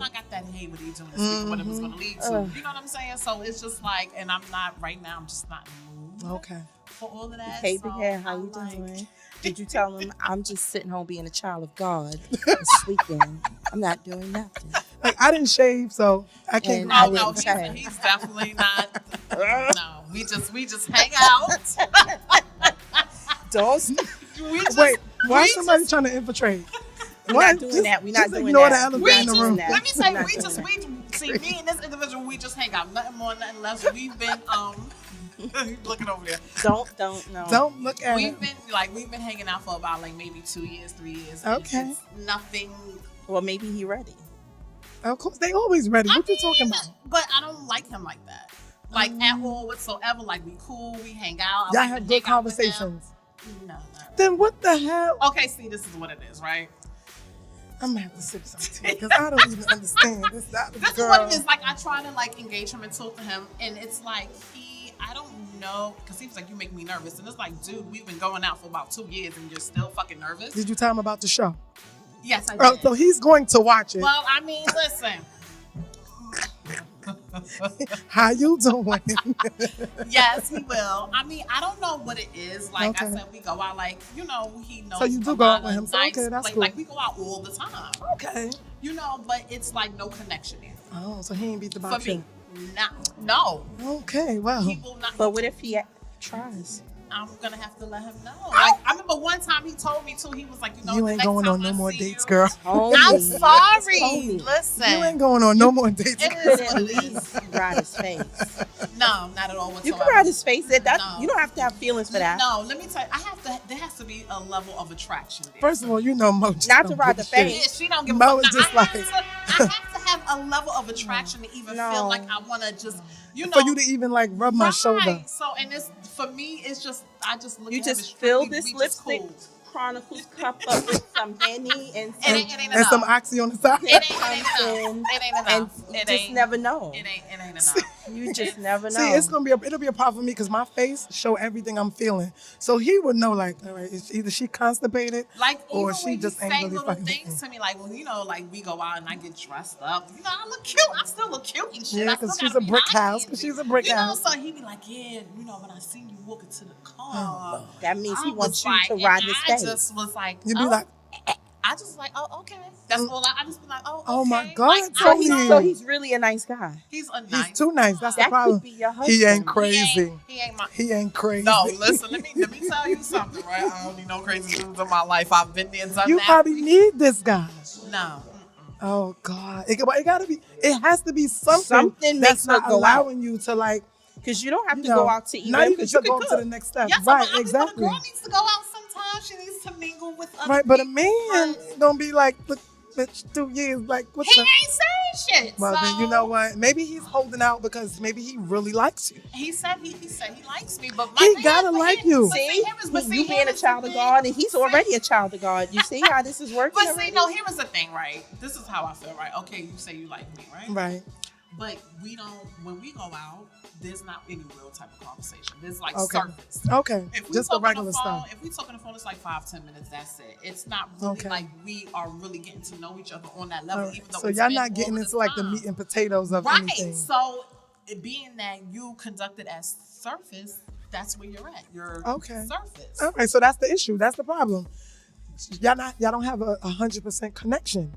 B: I got that hey, what are you doing this week? What it was gonna lead to.
D: Ugh.
B: You know what I'm saying? So it's just like, and I'm not right now. I'm just not in the mood
C: Okay.
B: for all of that.
D: Hey,
B: so
D: big hair, how you
B: I'm like,
D: doing? Did you tell him I'm just sitting home being a child of God this weekend? I'm not doing nothing.
C: Like I didn't shave, so I can't.
D: And
C: go
D: I
B: Oh
C: out
B: no,
C: with
D: didn't
C: it.
B: he's definitely not. No, we just hang out.
D: Don't.
B: We just,
C: Wait, why
B: we
C: is somebody
B: just-
C: trying to infiltrate?
D: We're
C: Why-
D: not doing that. We're not
C: just
D: doing
C: ignore
D: that.
C: the
B: We
C: elephant in the
B: just,
C: room.
B: let me say,
D: We're not
B: we
D: doing
B: just,
D: that.
B: we see me and this individual, we just hang out, nothing more, nothing less. We've been, looking over there.
D: Don't no.
C: Don't look at
B: We've
C: it.
B: been hanging out for about like maybe 2 years, 3 years.
C: Okay.
B: It's nothing.
D: Well, maybe he ready.
C: Of course, they always ready. What you talking about?
B: But I don't like him like that. Like at all whatsoever. Like we cool, we hang out. I
C: Y'all
B: like
C: have
B: to
C: good
B: hang out with him.
C: conversations.
B: No, not really.
C: Then what the hell?
B: Okay, see, this is what it is, right?
C: I'm gonna have to sip some tea because I don't even understand this.
B: This is what it is. Like I try to like engage him and talk to him, and it's like I don't know, because he was like, you make me nervous, and it's like, dude, we've been going out for about 2 years, and you're still fucking nervous.
C: Did you tell him about the show?
B: Yes, I did.
C: Oh, so he's going to watch it.
B: Well, I mean, listen.
C: How you doing?
B: Yes, he will. I mean, I don't know what it is. Like I
C: Okay.
B: said, we go out like, he knows.
C: So you do
B: a
C: go
B: lot
C: out with
B: of
C: him. So,
B: nice
C: okay, that's
B: place.
C: cool.
B: Like we go out all the time.
C: Okay.
B: But it's like no connection there.
C: Oh, so he ain't beat the
B: For
C: box
B: me, no.
C: Okay, well.
B: He will not.
D: But what if he tries?
B: I'm gonna have to let him know. Like I remember one time he told me too. He was like,
C: You
B: the
C: ain't
B: next
C: going
B: time
C: on no
B: I
C: more
B: see
C: dates,
B: you-
C: girl.
B: I'm sorry.
D: Tony.
B: Listen,
C: You ain't going on no more dates.
B: It
D: Could
B: is
D: at
B: what it is.
D: least ride his face.
B: No, not at all
D: You
B: whatsoever.
D: can ride his face. That
B: No.
D: You don't have to have feelings for that.
B: No, let me tell you, there has to be a level of attraction there.
C: First of all, you know Mo. just
D: Not to
C: don't
D: ride
C: give
D: the
C: a shit.
D: face.
B: Yeah, she don't give a
C: Mo
B: fuck.
C: is
B: Now,
C: just
B: I
C: like-
B: have to have a level of attraction to even
D: No.
B: feel like I want to just,
C: For you to even like rub my
B: right.
C: shoulder.
B: So, and it's for me, it's just I just look
D: You
B: at him
D: just
B: as
D: fill
B: strictly,
D: this
B: we just
D: lipstick
B: cool.
D: Chronicles cup up with some Henny and
B: It
D: some,
B: ain't
C: And
B: enough.
C: some oxy on the side.
B: It ain't enough. It ain't
D: and
B: enough. It
D: just
B: ain't.
D: never know.
B: It ain't enough.
D: You just never know.
C: See, it'll be a problem for me because my face show everything I'm feeling. So he would know, like, all right, it's either she constipated
B: Like,
C: or
B: even
C: she
B: when
C: just
B: you
C: ain't
B: say
C: really
B: little
C: fucking.
B: things to me, like, when, like, we go out and I get dressed up, I look cute. I still look cute and shit.
C: Yeah,
B: I still
C: because she's
B: gotta
C: a
B: be
C: brick
B: high
C: house.
B: energy.
C: Because she's a brick house.
B: So he be like, yeah, when I seen you walking to the car,
D: That means he
B: I
D: wants
B: was
D: you
B: like,
D: to ride
B: and
D: his
B: I
D: face.
B: just was like,
C: You'd be like,
B: I just like, oh, okay. That's all. I just be like, oh, okay.
C: oh my God,
B: Like,
C: Tony.
D: So he's really a nice guy.
B: He's a nice.
C: He's too nice. That's the
D: That
C: problem.
D: could be your husband.
C: He ain't crazy.
B: He ain't
C: crazy.
B: No, listen. Let me tell you something, right? I don't need no crazy dudes in my life. I've been there, done
C: You
B: that.
C: probably need this guy.
B: No.
C: Oh God, it gotta be. It has to be something
D: Something
C: that's
D: makes her
C: not
D: go
C: allowing you to like.
D: Because you don't have to
C: know,
D: go out to eat.
C: Not even
D: because
C: to
D: you
C: go
D: can
C: to
D: cook.
C: the next step.
B: Yes,
C: Right,
B: but
C: exactly.
B: a girl needs to go out sometimes. She needs to mingle with other
C: Right, but a
B: people
C: man
B: first.
C: gonna be like, look, bitch, 2 years, like, what's
B: He
C: up?
B: ain't saying shit.
C: Well,
B: so
C: then you know what? Maybe he's holding out because maybe he really likes you.
B: He said he likes me, but
C: He gotta like you.
D: See, you being a child of God, and he's already a child of God. You see how this is working?
B: But see,
D: already?
B: no, here is the thing, right? This is how I feel, right? Okay, you say you like me, right?
C: Right.
B: But we don't. When we go out, there's not any real type of conversation. There's like
C: Okay.
B: surface.
C: Okay.
B: If we
C: Just the
B: talk on
C: regular
B: phone,
C: stuff.
B: If we talk on the phone, it's like 5-10 minutes. That's it. It's not really
C: Okay.
B: like we are really getting to know each other on that level.
C: All right.
B: Even though
C: So
B: it's
C: y'all
B: been
C: not getting
B: all
C: into
B: this
C: like the
B: time.
C: meat and potatoes of
B: Right.
C: anything.
B: So it being that you conducted as surface, that's where you're at. You're
C: Okay.
B: surface.
C: All right. So that's the issue. That's the problem. Y'all don't have a 100% connection.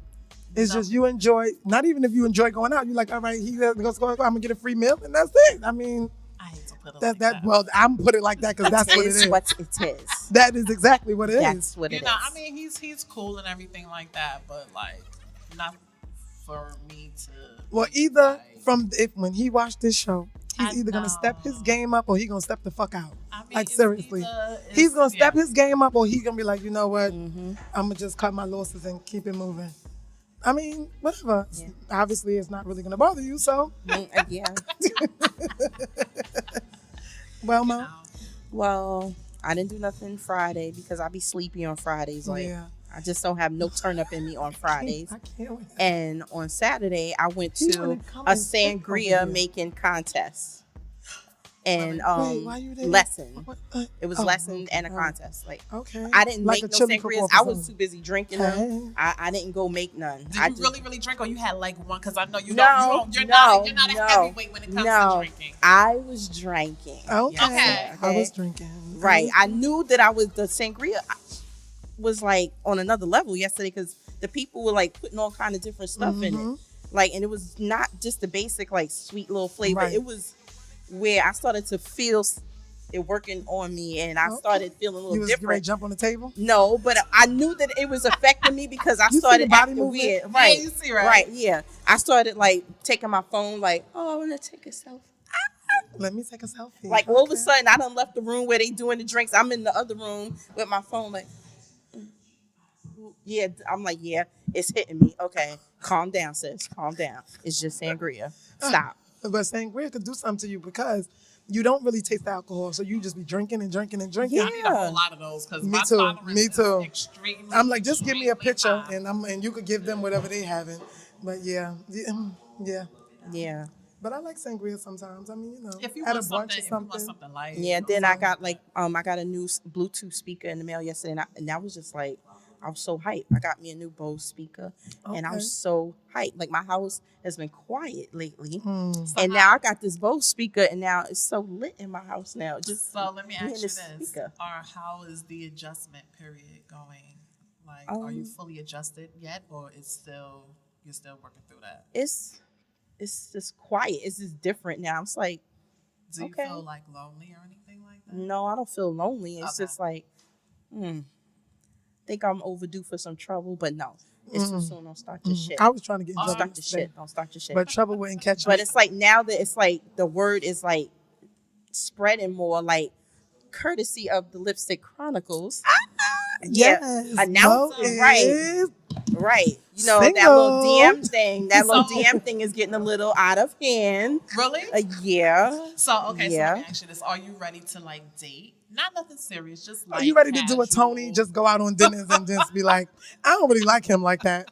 C: It's
B: No.
C: just you enjoy. Not even if you enjoy going out, you're like, all right, I'm gonna get a free meal, and that's it. I mean,
B: I hate to put it
C: that
B: like
C: that. Well, I'm put it like that because that's what it is.
D: What it is.
C: That is exactly what it is.
D: That's what it is.
B: I mean, he's cool and everything like that, but like not for me to.
C: Well, either
B: like,
C: when he watched this show, he's
B: I
C: either gonna step his
B: know.
C: game up or he gonna step the fuck out.
B: I mean,
C: Like
B: it's
C: seriously,
B: either-
C: he's gonna step
B: yeah.
C: his game up or he's gonna be like, you know what,
D: Mm-hmm.
C: I'm gonna just cut my losses and keep it moving. I mean, whatever.
D: Yeah.
C: Obviously, it's not really gonna bother you. So,
D: Yeah.
C: well, Mo.
D: Well, I didn't do nothing Friday because I be sleepy on Fridays. Like
C: Yeah.
D: I just don't have no turn up in me on Fridays.
C: I can't wait.
D: And on Saturday, I went
C: You
D: to
C: wanna come
D: a
C: and sit over
D: sangria
C: here.
D: making contest. And
C: Wait, why you there?
D: lesson.
C: What?
D: It was
C: Oh,
D: lesson
C: okay.
D: and a
C: All right.
D: contest. Like
C: Okay.
D: I didn't
C: Like
D: make
C: a
D: no
C: chili
D: sangrias.
C: cook-off or
D: I was
C: something.
D: too busy drinking
C: Hey.
D: them. I didn't go make none.
B: Did
D: I
B: you really drink, or you had like one? Because I know you
D: No,
B: don't. You're not a heavyweight when it comes to drinking.
D: I was drinking.
C: Okay.
B: Okay.
C: I was drinking.
D: Right. I knew that the sangria was like on another level yesterday because the people were like putting all kind of different stuff in
C: Mm-hmm.
D: it. Like, and it was not just the basic like sweet little flavor.
C: Right.
D: It was where I started to feel it working on me, and I started feeling a
C: You
D: little
C: was ready to
D: different.
C: jump on the table?
D: No, but I knew that it was affecting me because I
C: You see
D: started
C: the body
D: acting
C: movement?
D: weird. Right.
B: Yeah, you see, right?
D: Right. Yeah. I started like taking my phone, like, oh, I want to take a selfie.
C: Let me take a selfie.
D: Like all of a
C: Okay.
D: sudden, I done left the room where they doing the drinks. I'm in the other room with my phone, like, yeah. I'm like, yeah, it's hitting me. Okay, calm down, sis. Calm down. It's just sangria. Stop.
C: But sangria could do something to you because you don't really taste the alcohol, so you just be drinking and drinking and drinking.
D: Yeah.
B: I need a whole lot of those because
C: Me
B: my
C: too.
B: tolerance
C: Me too.
B: is extremely.
C: I'm like, just give me a
B: extremely
C: picture,
B: high.
C: and you could give them whatever they having. But yeah.
D: Yeah.
C: But I like sangria sometimes. I mean, you know,
B: If you
C: at
B: want
C: a brunch
B: something,
C: or
B: if you want
C: something.
B: something light.
D: Yeah. Then I got like, I got a new Bluetooth speaker in the mail yesterday, and I was just like, I was so hyped. I got me a new Bose speaker, and I
C: Okay.
D: was so hyped. Like my house has been quiet lately,
C: Hmm.
D: and now I got this Bose speaker, and now it's so lit in my house now. Just
B: So let me
D: hearing
B: ask you
D: this
B: this:
D: speaker.
B: how is the adjustment period going? Like, are you fully adjusted yet, or you're still working through that?
D: It's just quiet. It's just different now. It's like,
B: Do you
D: okay.
B: feel like lonely or anything like that?
D: no, I don't feel lonely. It's
B: Okay.
D: just like, think I'm overdue for some trouble, but no, it's too soon. Don't start your shit.
C: I was trying to get in
D: Don't
C: trouble
D: start your
C: yesterday,
D: shit. Don't start your shit.
C: but trouble wouldn't catch
D: But
C: me.
D: it's like now that it's like the word is like spreading more, like courtesy of the Lipstick Chronicles.
C: Yes,
D: announcer,
C: Mo
D: right.
C: is
D: Right. You know, that little
C: single.
D: DM thing, that little
B: So-
D: DM thing is getting a little out of hand.
B: Really?
D: Yeah.
B: So okay, so
D: Yeah.
B: let me ask you this: are you ready to like date? Not nothing serious, just like
C: Are you ready to do a
B: casual.
C: Tony? Just go out on dinners and just be like, I don't really like him like that.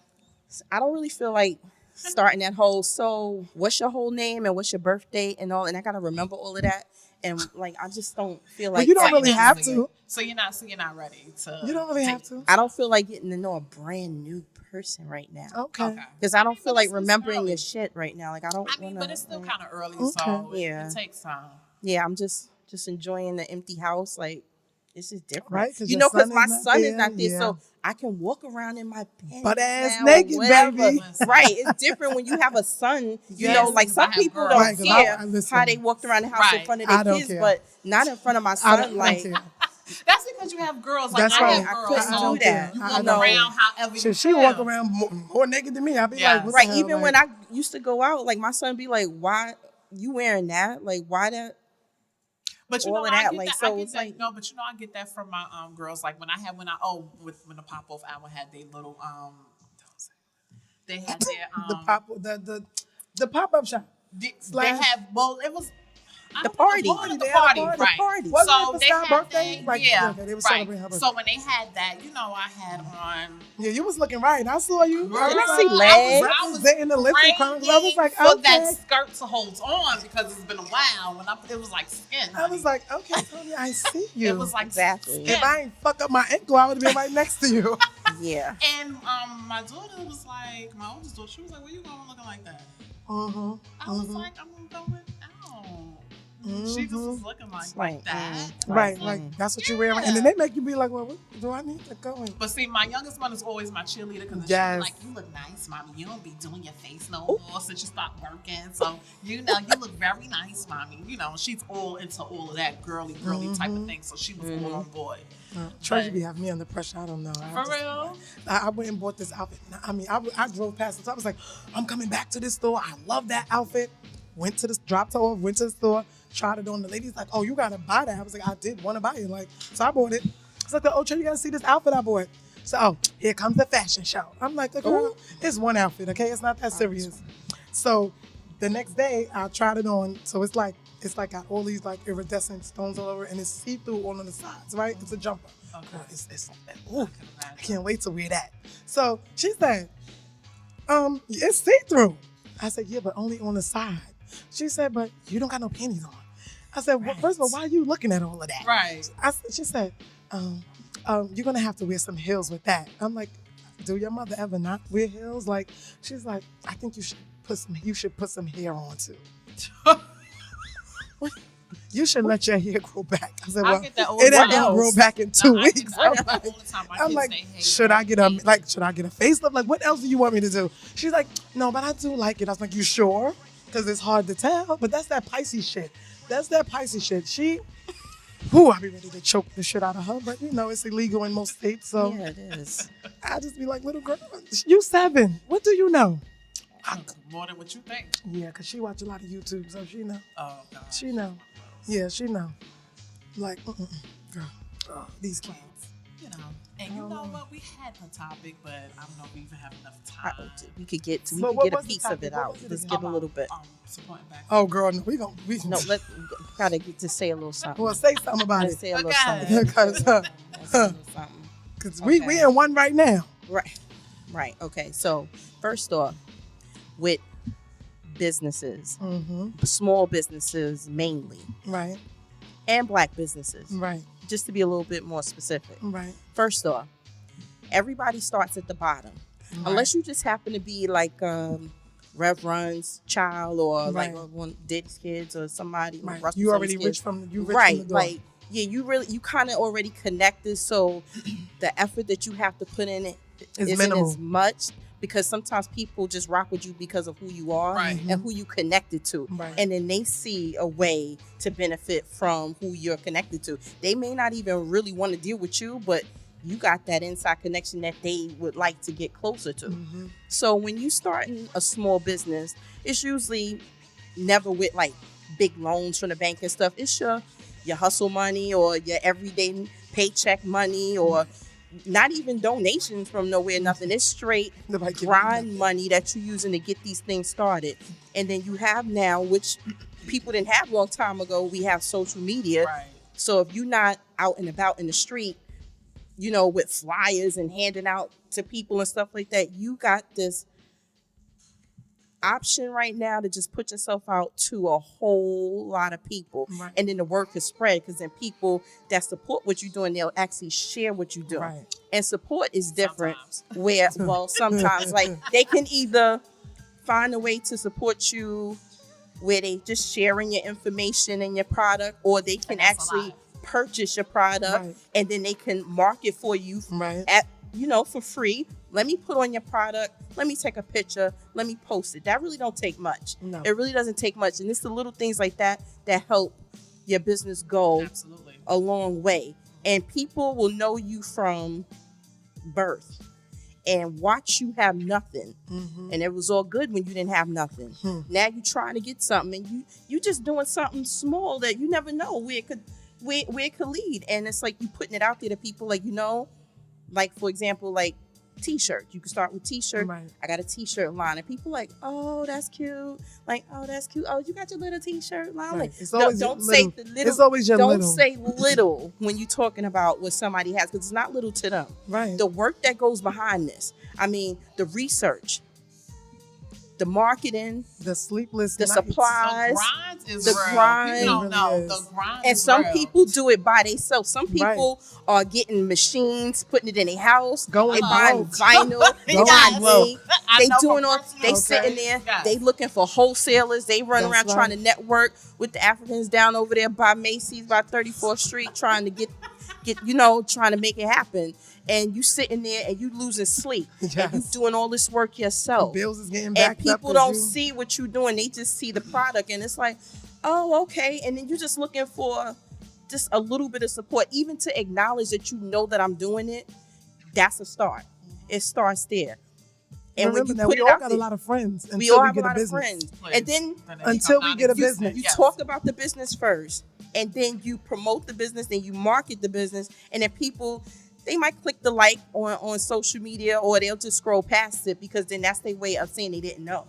D: I don't really feel like starting that whole, so what's your whole name and what's your birthday and all, and I gotta remember all of that, and like I just don't feel like
C: But you don't
D: that.
C: really have to.
B: So you're not ready to.
C: You don't really have to.
D: I don't feel like getting to know a brand new person right now.
C: Okay.
D: Because I don't feel like
B: it's
D: remembering
B: early.
D: your shit right now. Like I don't.
B: I mean,
D: wanna,
B: but it's still
D: like,
B: kind of early,
C: Okay.
B: so
D: Yeah.
B: it takes time.
D: Yeah, I'm just enjoying the empty house. Like it's just different,
C: Right, 'cause
D: you
C: your
D: know, because
C: son
D: my
C: is not
D: son is
C: there,
D: not there,
C: yeah.
D: so I can walk around in my pants,
C: Butt ass
D: now,
C: naked,
D: whatever.
C: baby.
D: Right, it's different when you have a son. You
C: Yes,
D: know, like
B: because
D: some
B: I have
D: people
B: girls.
D: don't
C: Right, 'cause
D: care
C: I listen.
D: how they walked around the house in
B: Right.
D: front of
C: I
D: their
C: don't
D: kids,
C: care.
D: but not in front of my
C: I
D: son.
C: don't
D: Like
C: care.
B: That's because you have girls. Like
C: That's
B: I
C: right.
B: have
D: I
B: girls,
D: couldn't
B: so
D: do
C: don't
D: that.
C: care.
B: you
C: I
B: walk
C: don't
B: around however you
C: She
B: feel.
C: walk around more naked than me. I'd be
B: Yeah.
C: like, what
D: right,
C: the hell?
D: even
C: like,
D: when I used to go out, like my son be like, "Why you wearing that? Like why that?"
B: But you
D: all
B: know,
D: of
B: I
D: that,
B: get
D: like,
B: that.
D: so
B: I get
D: it's
B: that.
D: like-
B: No, but you know, I get that from my girls. Like when the pop off hour had their little they had their
C: the pop up shop.
B: they
C: slash-
B: had it was. I
D: The
B: don't know,
D: party.
B: the
C: They had a
B: party,
C: party.
B: right?
D: Party.
C: Wasn't
B: So
C: it for
B: they
C: Scott's
B: had
C: birthday?
B: that,
C: Like,
B: yeah,
C: okay, they were
B: right.
C: celebrating her birthday.
B: So when they had that, you know, I had on.
C: Yeah, you was looking right. I saw you.
B: Girl,
C: I was
D: I
C: like,
D: see legs.
B: I was
C: representing the lifting chronicles. I was like,
B: praying for that
C: okay.
B: skirt to hold on because it's been a while. When it was like skin.
C: I was like, okay, Tony, I see you.
B: it was like
D: Exactly.
B: skin.
C: if I ain't fuck up my ankle, I would have been right next to you.
D: Yeah.
B: And my daughter was like, my oldest daughter, she was like, "Where you going looking like that?"
C: Mm-hmm.
B: I was like, "I'm going out." She just was looking like that.
C: Right, like that's what you wearing, and then they make you be like, well, what do I need to go in?
B: But see, my youngest one is always my cheerleader because
C: Yes.
B: she's like, "You look nice, mommy. You don't be doing your face no more since you stopped working. So you know you look very nice, mommy." You know, she's all into all of that girly type of thing. So she was all on board.
C: Treasure be having me under pressure. I don't know.
B: For real?
C: I went and bought this outfit. I mean, I drove past it. So I was like, I'm coming back to this store. I love that outfit. Dropped her off, went to the store, tried it on. The lady's like, oh, you got to buy that. I was like, I did want to buy it. Like, so I bought it. It's like, oh, Trey, you got to see this outfit I bought. So, oh, here comes the fashion show. I'm like, girl, it's one outfit, okay? It's not that serious. So the next day, I tried it on. So it's like got all these like iridescent stones all over, and it's see-through all on the sides, right? It's a jumper.
B: Okay.
C: Ooh, I can't wait to wear that. So she said, it's see-through. I said, yeah, but only on the side. She said, but you don't got no panties on. I said, well, first of all, why are you looking at all of that?
B: Right.
C: She said, you're gonna have to wear some heels with that. I'm like, do your mother ever not wear heels? Like, she's like, I think you should put some hair on too. You should let your hair grow back. I said, well,
B: get that all
C: it ain't
B: the
C: gonna
B: time.
C: grow back in 2
B: No, I
C: weeks.
B: get that all the time. My
C: I'm
B: kids
C: like,
B: say, hey,
C: should I get a facelift? Like, what else do you want me to do? She's like, no, but I do like it. I was like, you sure? Because it's hard to tell. But that's that Pisces shit. She, I'll be ready to choke the shit out of her. But you know, it's illegal in most states. So
D: Yeah, it is.
C: I just be like, little girl, you 7. What do you know?
B: more than what you think.
C: Yeah, because she watch a lot of YouTube, so she know.
B: Oh, God.
C: She know. Yeah, she know. Like, girl, these kids.
B: You know, and you know what? We had the topic, but I don't know if we even have enough time.
D: We could get
C: But what
D: a
C: was the
D: piece of
C: topic?
D: it
C: What
D: out.
C: was it
D: Let's
C: again?
D: get a little bit.
B: Supporting back.
C: Oh, girl, no, we
D: No, gotta get to say a little something.
C: well, say something about
D: Let's
C: it.
D: say a little
B: Okay.
D: something.
C: Because
D: Let's say a little something.
C: we
D: Okay.
C: in one right now.
D: Right. Okay. So first off, with businesses, small businesses mainly,
C: Right,
D: and black businesses,
C: right,
D: just to be a little bit more specific.
C: right.
D: First off, everybody starts at the bottom, unless you just happen to be like Reverend's child or
C: Right.
D: like one Diddy's kids or somebody.
C: Right.
D: Russell
C: You already
D: Simmons
C: rich
D: kids.
C: from the
D: Right.
C: door.
D: Like, yeah, you kind of already connected, so the effort that you have to put in it
C: It's
D: isn't
C: minimal.
D: as much, because sometimes people just rock with you because of who you are
B: Right.
D: and who you connected to.
C: Right.
D: And then they see a way to benefit from who you're connected to. They may not even really want to deal with you, but you got that inside connection that they would like to get closer to. So when you starting a small business, it's usually never with like big loans from the bank and stuff. It's your hustle money or your everyday paycheck money, or not even donations from nowhere, nothing. It's straight
C: Nobody give you
D: grind
C: nothing.
D: money that you're using to get these things started. And then you have now, which people didn't have a long time ago, we have social media.
B: Right.
D: So if you're not out and about in the street, you know, with flyers and handing out to people and stuff like that, you got this option right now to just put yourself out to a whole lot of people.
C: Right.
D: And then the word could spread because then people that support what you're doing, they'll actually share what you're doing.
C: Right.
D: And support is different
B: Sometimes.
D: sometimes like they can either find a way to support you where they just sharing your information and your product, or they can
B: And that's a
D: actually
B: lot.
D: purchase your product
C: Right.
D: and then they can market for you
C: Right.
D: at for free. Let me put on your product. Let me take a picture. Let me post it. That really don't take much.
C: No.
D: It really doesn't take much. And it's the little things like that that help your business go
B: Absolutely.
D: a long way. And people will know you from birth and watch you have nothing.
C: Mm-hmm.
D: And it was all good when you didn't have nothing. Now you're trying to get something and you just doing something small that you never know where it could lead. And it's like you putting it out there to people, like, like for example, like t-shirts. You can start with t-shirt.
C: Right.
D: I got a t-shirt line and people like, oh, that's cute. Like, oh, that's cute. Oh, you got your little t-shirt line.
C: Right.
D: Like,
C: It's always
D: don't
C: little.
D: say the little.
C: It's always your
D: don't
C: little.
D: say little when you're talking about what somebody has, because it's not little to them.
C: Right.
D: The work that goes behind this. I mean, the research, the marketing,
C: The sleepless
D: the
C: nights.
D: supplies.
B: The grind is
D: The
B: real.
D: grind
B: You don't know.
C: really is.
B: The grind
D: And
B: is
D: some
B: real.
D: people do it by themselves. Some people are getting machines, putting it in their house.
C: Going
D: They buying
C: broke.
D: vinyl. They
C: Going
D: buying
C: broke.
D: ink.
B: I
D: They
B: know
D: doing
B: from
D: all.
B: personal
D: They sitting there.
B: experience. Yes.
D: They looking for wholesalers. They run
C: That's
D: around
C: right.
D: trying to network with the Africans down over there by Macy's, by 34th Street, trying to get trying to make it happen. And you sitting there and you losing sleep. And you
C: Yes.
D: doing all this work yourself.
C: Bills is getting
D: And
C: backed up.
D: people don't see what you're doing. They just see the product. And it's like, oh, okay. And then you're just looking for just a little bit of support. Even to acknowledge that you know that I'm doing it, that's a start. It starts there. And
C: Remember
D: when you
C: now,
D: put
C: we
D: it
C: all
D: out
C: got
D: there,
C: a lot of friends until
D: we all have a
C: get
D: lot of
C: business.
D: friends.
B: Please.
D: And then
B: Then it
C: Until
B: becomes
C: we get a
B: non-existent.
C: business.
D: you
B: Yes.
D: talk about the business first, and then you promote the business, then you market the business, and then people, they might click the like on social media, or they'll just scroll past it because then that's their way of saying they didn't know.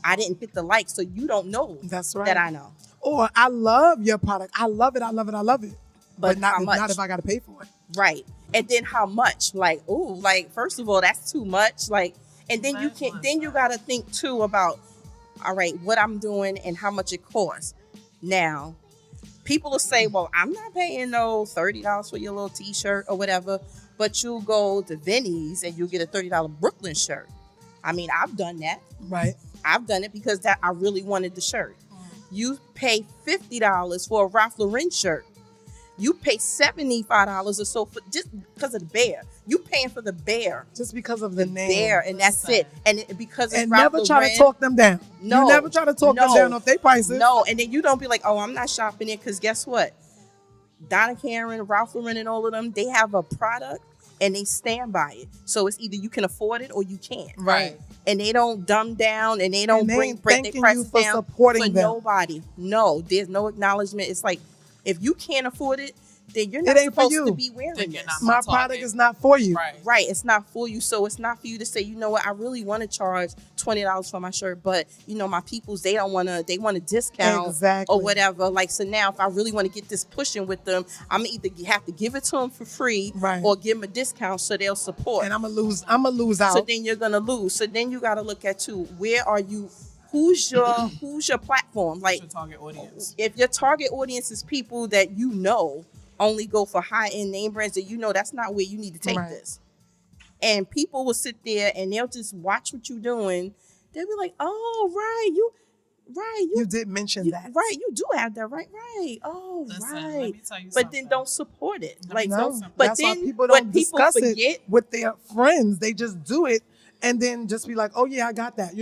D: I didn't hit the like, so you don't know
C: That's right.
D: that I know.
C: Or I love your product. I love it. I love it. I love it.
D: But
C: not
D: how much?
C: not if I got to pay for it.
D: Right. And then how much? Like, ooh, like, first of all, that's too much. Like, and then you
B: Exactly.
D: can then you gotta think too about, all right, what I'm doing and how much it costs. Now, people will say, well, I'm not paying no $30 for your little t-shirt or whatever, but you'll go to Vinny's and you'll get a $30 Brooklyn shirt. I mean, I've done that.
C: Right.
D: I've done it because that I really wanted the shirt. You pay $50 for a Ralph Lauren shirt. You pay $75 or so for just because of the bear. You paying for the bear,
C: Just because of the name.
D: bear, and that's it. And because it's
C: And
D: Ralph
C: never try to
D: Lauren,
C: talk them down.
D: No.
C: You never try to talk them
D: No.
C: down off their prices.
D: No, and then you don't be like, oh, I'm not shopping it, because guess what? Donna Karen, Ralph Lauren, and all of them, they have a product and they stand by it. So it's either you can afford it or you can't.
C: Right.
D: And they don't dumb down and they don't
C: And they
D: break
C: ain't
D: their
C: thanking
D: prices
C: you for
D: down
C: supporting
D: for
C: them.
D: nobody. No, there's no acknowledgement. It's like, if you can't afford it, then you're not
C: ain't for
D: supposed
C: you.
D: to be wearing
B: Then you're
D: this.
B: not
C: My
B: Target.
C: product is not for you.
B: Right.
D: Right, it's not for you. So it's not for you to say, you know what, I really want to charge $20 for my shirt, but my peoples, they want a discount
C: Exactly.
D: or whatever. Like, so now if I really want to get this pushing with them, I'm either have to give it to them for free,
C: Right.
D: or give them a discount so they'll support.
C: And I'm gonna lose out.
D: So then you're gonna lose. So then you got to look at too, where are you? Who's your platform? Like,
B: Your target audience.
D: if your target audience is people that only go for high-end name brands, that that's not where you need to take
C: Right.
D: this. And people will sit there and they'll just watch what you're doing. They'll be like, oh, right,
C: you did mention that.
D: right, you do have that, right, oh,
B: Listen,
D: right.
B: let me tell you
D: But
B: something.
D: then don't support it. Like,
C: No,
D: don't. But
C: that's
D: then
C: why people
D: but
C: don't
D: people
C: discuss
D: forget.
C: it with their friends. They just do it and then just be like, oh yeah, I got that.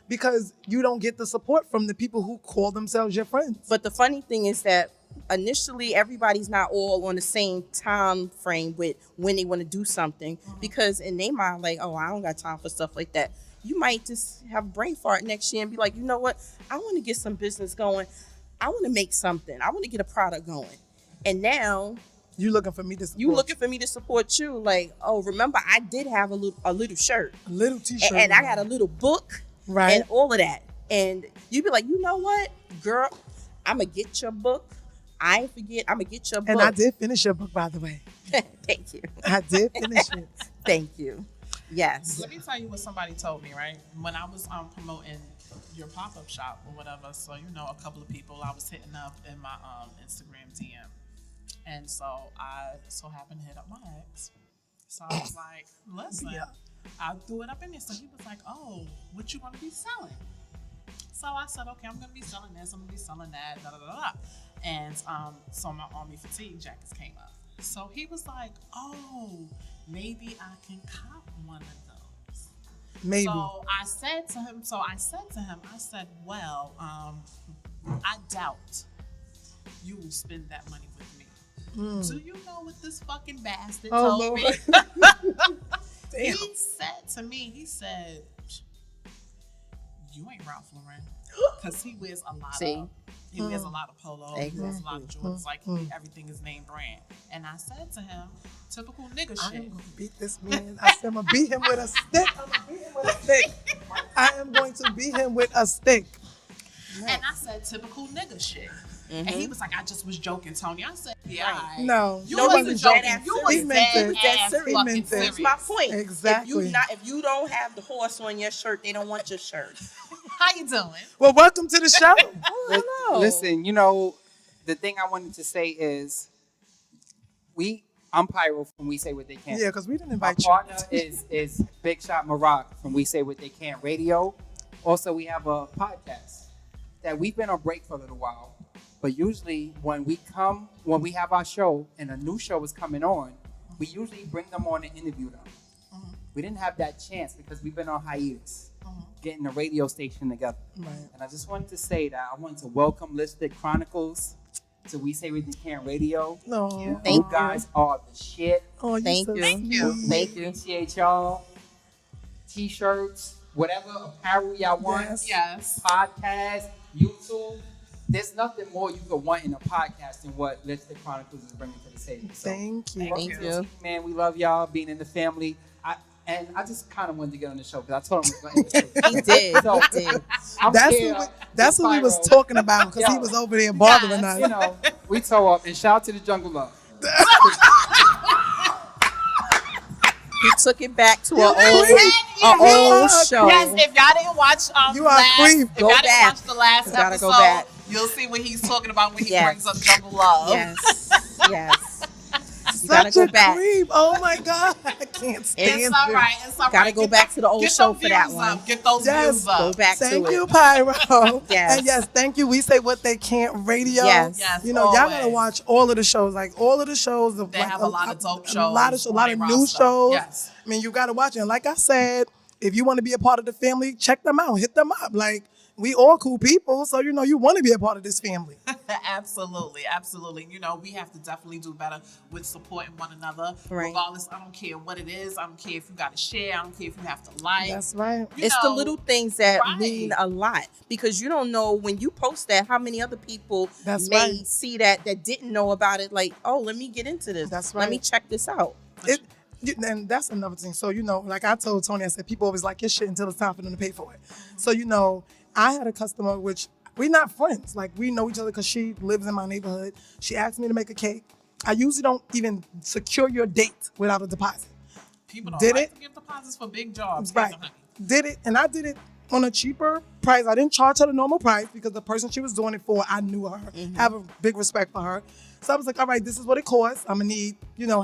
C: Because you don't get the support from the people who call themselves your friends.
D: But the funny thing is that initially everybody's not all on the same time frame with when they want to do something, because in their mind, like, oh, I don't got time for stuff like that. You might just have a brain fart next year and be like, you know what? I want to get some business going. I want to make something. I want to get a product going. And now
C: You looking for me to support
D: you looking for me to support you. Like, oh, remember, I did have a little shirt.
C: a little t-shirt.
D: And I got a little book,
C: Right.
D: and all of that. And you'd be like, you know what, girl, I'm going to get your book. I ain't forget, I'm going to get your book.
C: And I did finish your book, by the way.
D: Thank you.
C: I did finish it.
D: Thank you. Yes.
B: Let me tell you what somebody told me, right? When I was promoting your pop-up shop or whatever. So, a couple of people I was hitting up in my Instagram DM. And so I so happened to hit up my ex. So I was like, listen, I threw it up in there. So he was like, oh, what you going to be selling? So I said, okay, I'm going to be selling this. I'm going to be selling that, da-da-da-da. And so my Army fatigue jackets came up. So he was like, oh, maybe I can cop one of those.
C: Maybe.
B: So I said to him, I said, well, I doubt you will spend that money with me. Do you know what this fucking bastard told me? He said to me, he said, you ain't Ralph Lauren. Because he wears a lot of polo, he wears a lot of Jordans, like everything is name brand. And I said to him, typical nigga shit.
C: I'm gonna beat this man. I said I'm gonna beat him with a stick. I am going to beat him with a stick.
B: And I said, typical nigga shit. And he was like, I just was joking, Tony. I said, yeah, right.
C: No,
B: you wasn't joking. You was
C: dead
B: ass fucking serious.
D: That's my point.
C: Exactly.
D: If you don't have the horse on your shirt, they don't want your shirt.
B: How you doing?
C: Well, welcome to the show.
E: Listen, the thing I wanted to say is, I'm Pyro from We Say What They Can.
C: Yeah, because we didn't
E: My
C: invite you.
E: partner is Big Shot Maroc from We Say What They Can Radio. Also, we have a podcast that we've been on break for a little while. But usually when we have our show and a new show is coming on, we usually bring them on and interview them. We didn't have that chance because we've been on hiatus, getting the radio station together.
C: Right.
E: And I just wanted to say that I wanted to welcome Listed Chronicles to We Say What They Can Radio.
C: No.
D: Thank
E: you guys are the shit.
C: Oh,
D: Thank you.
E: Appreciate y'all. T-shirts, whatever apparel y'all want.
B: Yes.
E: Podcast, YouTube. There's nothing more you could want in a podcast than what Listed Chronicles is bringing to the table. So,
C: Thank you.
D: Thank you.
E: man, we love y'all being in the family. I just kind of wanted to get on the show because I told him I was going to end the show.
D: He did.
E: So,
D: He did.
C: That's what we was talking about because he was over there bothering us.
E: We tore up. And shout out to the Jungle Love.
D: He took it back to an old show.
B: Yes, if y'all didn't watch
C: You are creep.
B: if y'all didn't watch the last
D: Gotta
B: episode,
D: go back.
B: you'll see what he's talking about when he
D: Yes.
B: brings up Jungle Love.
D: Yes. You gotta
C: Such
D: go
C: a
D: back.
C: creep. Oh my God. I can't stand
B: It's all
C: you.
B: right. It's all right.
D: Gotta go back to the old
B: get
D: show
B: those
D: for that
B: views
D: one.
B: up. Get those
C: Yes.
B: views up.
D: Go back
C: Thank
D: to
C: you,
D: it.
C: Pyro.
D: Yes.
C: And yes, thank you. We Say What They Can't Radio.
D: Yes.
B: Yes,
C: Y'all gotta
B: always.
C: watch all of the shows. Like all of the shows.
B: They have a lot of dope shows.
C: A lot of
B: on their
C: new
B: roster.
C: shows.
B: Yes.
C: I mean, you gotta watch it. And like I said, if you want to be a part of the family, check them out. Hit them up. Like, we all cool people, so you want to be a part of this family.
B: Absolutely. We have to definitely do better with supporting one another.
D: Right.
B: Regardless, I don't care what it is. I don't care if you got to share. I don't care if you have to like.
C: That's right.
B: You
D: It's the
B: know,
D: little things that
B: right.
D: mean a lot because you don't know when you post that how many other people
C: That's
D: may
C: right.
D: see that didn't know about it. Like, oh, let me get into this.
C: That's
D: Let me
C: right.
D: check this out.
C: And that's another thing. So, like I told Toni, I said, people always like your shit until it's time for them to pay for it. So, I had a customer, which we're not friends. Like, we know each other because she lives in my neighborhood. She asked me to make a cake. I usually don't even secure your date without a deposit.
B: People don't
C: Did
B: like
C: it?
B: to give deposits for big jobs.
C: Right. Did it. And I did it on a cheaper price. I didn't charge her the normal price because the person she was doing it for, I knew her. Have a big respect for her. So I was like, all right, this is what it costs. I'm going to need,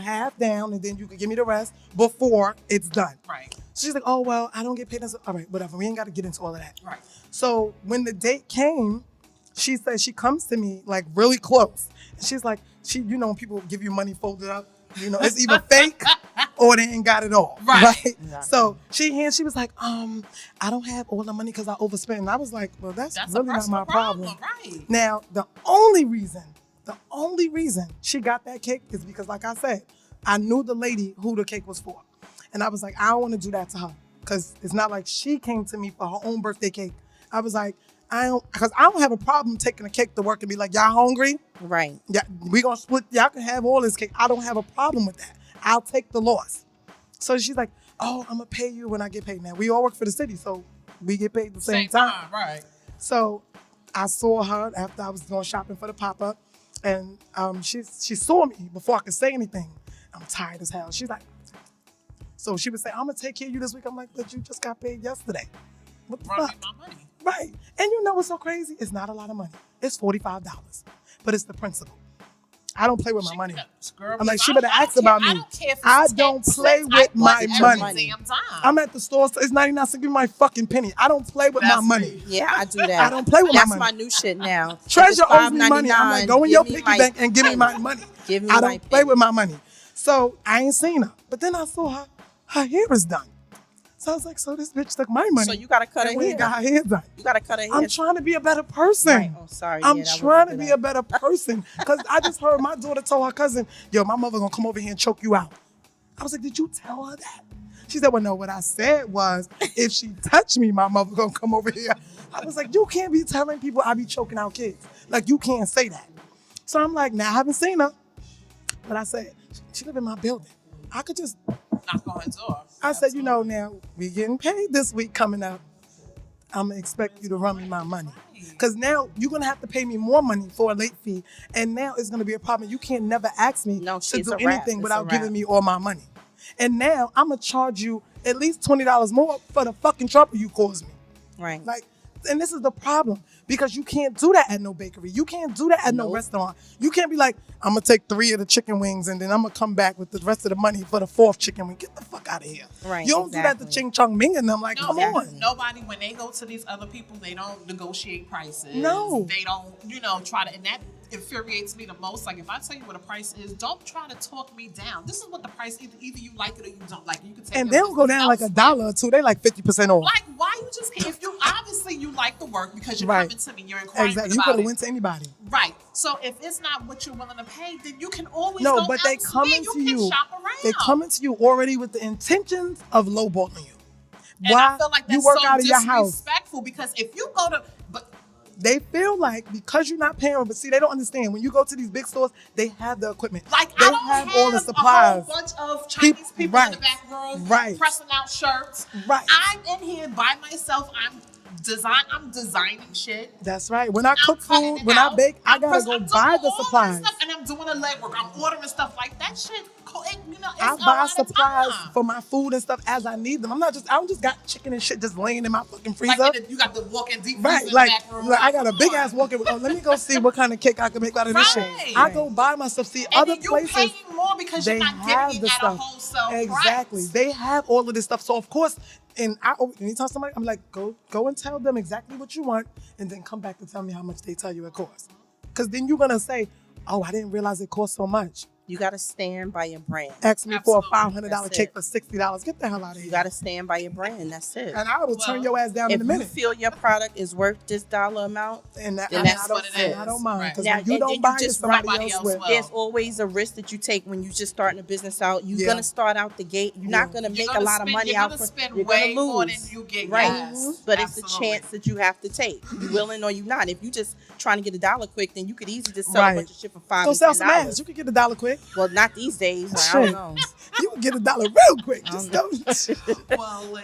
C: half down, and then you can give me the rest before it's done.
B: Right.
C: So she's like, oh, well, I don't get paid. All right, whatever. We ain't got to get into all of that.
B: Right.
C: So when the date came, she said she comes to me like really close. And she's like, when people give you money folded up, it's either fake or they ain't got it all.
B: Right.
C: Exactly. So she was like, I don't have all the money because I overspent. And I was like, well, that's really
B: a
C: not my
B: personal
C: problem.
B: Right.
C: Now, the only reason she got that cake is because, like I said, I knew the lady who the cake was for. And I was like, I don't want to do that to her because it's not like she came to me for her own birthday cake. I was like, because I don't have a problem taking a cake to work and be like, y'all hungry?
D: Right.
C: Yeah, we gonna split. Y'all can have all this cake. I don't have a problem with that. I'll take the loss. So she's like, oh, I'm gonna pay you when I get paid. Now we all work for the city, so we get paid the same time.
B: Right.
C: So I saw her after I was going shopping for the pop-up, and she saw me before I could say anything. I'm tired as hell. She's like, so she would say, I'm gonna take care of you this week. I'm like, but you just got paid yesterday. What the
B: Run me
C: fuck?
B: my money.
C: Right. And you know what's so crazy? It's not a lot of money. It's $45. But it's the principle. I don't play with my money.
B: Girl,
C: I'm like, she better ask about me.
B: I don't care if it's
C: I
B: 10
C: don't
B: cents.
C: play with my money.
B: Damn time.
C: I'm at the store, so it's 99 cents. Give me my fucking penny. I don't play with my money.
D: Yeah, I do that.
C: I don't play with
D: That's
C: my money.
D: my new shit now.
C: Treasure owes me
D: $5.99,
C: money. I'm like, go in your piggy bank and give me my money.
D: Give me
C: I
D: my
C: don't play
D: penny.
C: with my money. So I ain't seen her. But then I saw her hair is done. So I was like, so this bitch took my money.
D: So you gotta cut her
C: and went and
D: hair.
C: got her hair done.
D: You gotta cut her hair.
C: I'm trying to be a better person.
D: Right. Oh, sorry.
C: I'm
D: Yeah, that
C: trying to
D: wasn't
C: be
D: good.
C: a better person. Because I just heard my daughter told her cousin, yo, my mother gonna come over here and choke you out. I was like, did you tell her that? She said, well, no, what I said was, if she touched me, my mother gonna come over here. I was like, you can't be telling people I be choking out kids. Like, you can't say that. So I'm like, now I haven't seen her. But I said, she live in my building. I could just
B: knock on her door.
C: I said, you know, now we getting paid this week coming up. I'm gonna expect you to run me my money. Because now you're gonna have to pay me more money for a late fee. And now it's gonna be a problem. You can't never ask me to do anything without giving me all my money. And now I'm gonna charge you at least $20 more for the fucking trouble you caused me.
D: Right.
C: Like, and this is the problem. Because you can't do that at no bakery. You can't do that at no restaurant. You can't be like, I'm going to take 3 of the chicken wings and then I'm going to come back with the rest of the money for the 4th chicken wing. Get the fuck out of here.
D: Right,
C: you don't do that to Ching Chong Ming and them. Like, come on.
B: Nobody, when they go to these other people, they don't negotiate prices.
C: No.
B: They don't, try to, and that infuriates me the most. Like, if I tell you what a price is, don't try to talk me down. This is what the price is. Either you like it or you don't like it. You can take
C: and they don't go down like $1 or $2. They like 50% off.
B: Like, why you just can't? If you, obviously you like the work because you're coming to me, you're inquiring
C: exactly. You
B: about
C: could have
B: it.
C: went to anybody.
B: Right. So if it's not what you're willing to pay, then you can always
C: No,
B: go
C: but they
B: elsewhere.
C: coming to you.
B: Shop around.
C: They coming to you already with the intentions of lowballing you.
B: And
C: Why
B: I feel like that's
C: you work
B: so
C: out of your house?
B: disrespectful because if you go to, but
C: they feel like because you're not paying, but see, they don't understand. When you go to these big stores, they have the equipment.
B: like
C: they
B: I don't have
C: all the supplies.
B: a whole bunch of Chinese people in the back room pressing out shirts.
C: Right.
B: I'm in here by myself. I'm designing shit.
C: That's right. When I cook food, when I bake, I gotta go buy the supplies.
B: And I'm doing the legwork. I'm ordering stuff like that shit.
C: I buy supplies for my food and stuff as I need them. I don't just got chicken and shit just laying in my fucking freezer.
B: Like you got the walk-in deep freezer
C: right,
B: in
C: like,
B: the back room.
C: Like I got a big ass walk-in. Oh, let me go see what kind of cake I can make out of this shit. I go buy my stuff. See,
B: and
C: other
B: you're
C: places
B: paying more because you're not getting it at a wholesale
C: exactly.
B: price.
C: They have all of this stuff. So of course, and anytime somebody, I'm like, go and tell them exactly what you want, and then come back and tell me how much they tell you it costs. Because then you're gonna say, oh, I didn't realize it cost so much.
D: You got to stand by your brand.
C: Ask me for a $500 cake for $60. Get the hell out of here.
D: You got to stand by your brand. That's it.
C: And I will turn your ass down in a minute.
D: If you feel your product is worth this dollar amount,
C: then
D: that's what it is.
C: I don't mind. Because
D: when
C: you don't buy it, somebody else will.
D: There's always a risk that you take when you just starting a business out. You're going to start out the gate. You're not going to make a lot of money out.
B: You're going to lose. More than you get.
D: Right.
B: Yes.
D: But it's a chance that you have to take. You willing or you not. If you just trying to get $1 quick, then you could easily just sell a bunch of shit for $5
C: Go sell some ass. You could get $1 quick.
D: Well, not these days. I don't know.
C: You can get $1 real quick. Just go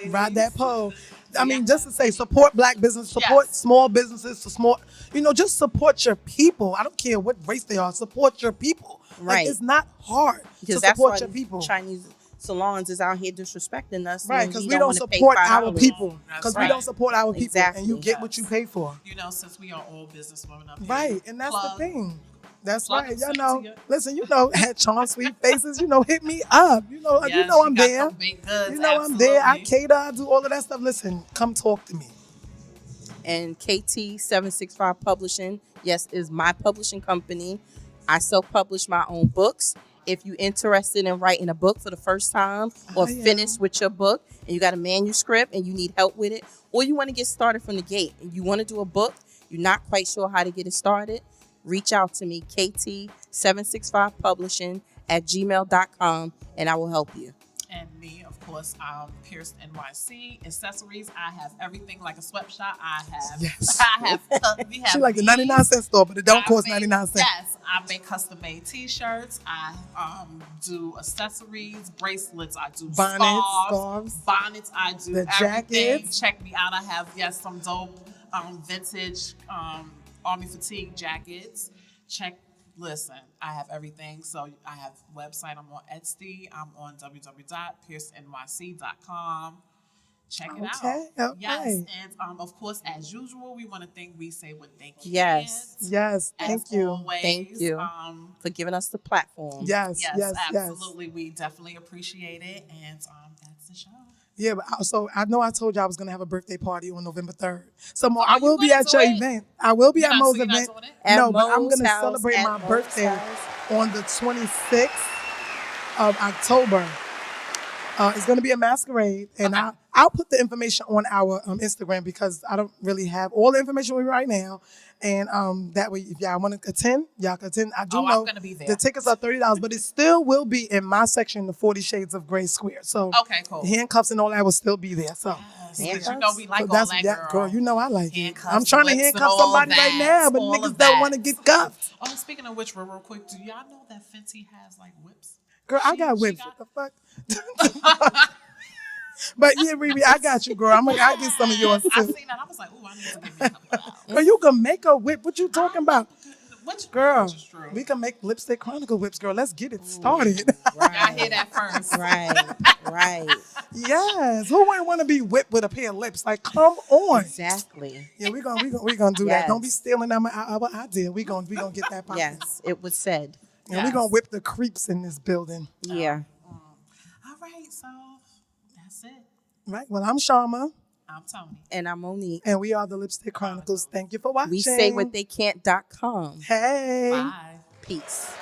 C: ride that pole. I mean, just to say, support black business, support small businesses, just support your people. I don't care what race they are. Support your people.
D: Right.
C: Like, it's not hard to support your people.
D: Chinese salons is out here disrespecting us.
C: Right, because we don't support our people. Because we don't support our people.
D: Exactly.
C: And you get what you pay for.
B: Since we are all businesswomen up here.
C: Right, and that's the thing. That's right. Listen, at Charm Sweet Faces, hit me up. I'm there. I'm there. I cater, I do all of that stuff. Listen, come talk to me.
D: And KT765 Publishing, yes, is my publishing company. I self-publish my own books. If you're interested in writing a book for the first time or finished with your book and you got a manuscript and you need help with it, or you want to get started from the gate and you want to do a book, you're not quite sure how to get it started, reach out to me, KT765publishing@gmail.com, and I will help you.
B: And me, of course, Pierce NYC accessories. I have everything like a sweatshop. We have.
C: She like the 99-cent store, but it don't cost 99 cents.
B: Yes, I make custom-made T-shirts. I do accessories, bracelets. I do
C: scarves.
B: Bonnets. I do
C: the
B: everything.
C: jackets.
B: Check me out. I have some dope vintage army fatigue jackets. Listen, I have everything. So I have a website. I'm on Etsy. I'm on www.piercenyc.com. check it
C: Okay,
B: out.
C: okay.
B: Yes, and of course, as usual, we want to thank We Say What They Can't.
C: Yes, thank you.
B: Always.
D: Thank you for giving us the platform.
C: Yes,
B: absolutely. We definitely appreciate it, and that's the show.
C: Yeah, but so I know I told you I was going to have a birthday party on November 3rd. So Mo, I
B: you
C: will be
B: gonna
C: at
B: do
C: your
B: it?
C: event. I will be
B: You're
C: at
B: not-
C: Mo's
B: so you're not
C: event.
B: doing it?
D: At
C: No, but I'm
D: Mo's
C: going to
D: house,
C: celebrate
D: at
C: my
D: Mo's
C: birthday
D: house.
C: on the 26th of October. It's going to be a masquerade, and
B: Okay.
C: I'll put the information on our Instagram because I don't really have all the information with me right now. And that way, if y'all want to attend, y'all can attend. I do
B: I'm
C: know
B: gonna be there.
C: the tickets are $30, but it still will be in my section, the 40 Shades of Grey Square. So
B: Okay, cool.
C: handcuffs and all that will still be there. So.
B: Yes, you know we like
C: So
B: all that, girl.
C: You know I like it.
B: Handcuffs,
C: I'm trying to
B: whips,
C: handcuff
B: and all
C: somebody
B: that,
C: right now, but
B: all
C: niggas
B: of
C: don't
B: that.
C: want to get cuffed.
B: Oh, speaking of which, real quick, do y'all know that Fenty has like whips?
C: Girl, I got whips. What the fuck? But yeah, Riri, I got you, girl. I'll get some of yours
B: I
C: too.
B: seen that. I was like, ooh, I need to give me a couple of those.
C: Girl, you can make a whip. What you talking about? Girl,
B: Which is true.
C: we can make Lipstick Chronicle whips, girl. Let's get it started.
B: Y'all hear that first.
D: Right.
C: Yes. Who wouldn't want to be whipped with a pair of lips? Like, come on.
D: Exactly.
C: Yeah, we gonna do that.
D: Yes.
C: Don't be stealing our idea. We gonna get that poppin'.
D: Yes, it was said.
C: And we gonna whip the creeps in this building.
D: Yeah.
B: All right, so that's it.
C: Right. Well, I'm Sharma.
B: I'm Toni.
D: And I'm Monique.
C: And we are the Lipstick Chronicles. Thank you for watching.
D: We say what they can't.com.
C: Hey.
B: Bye.
D: Peace.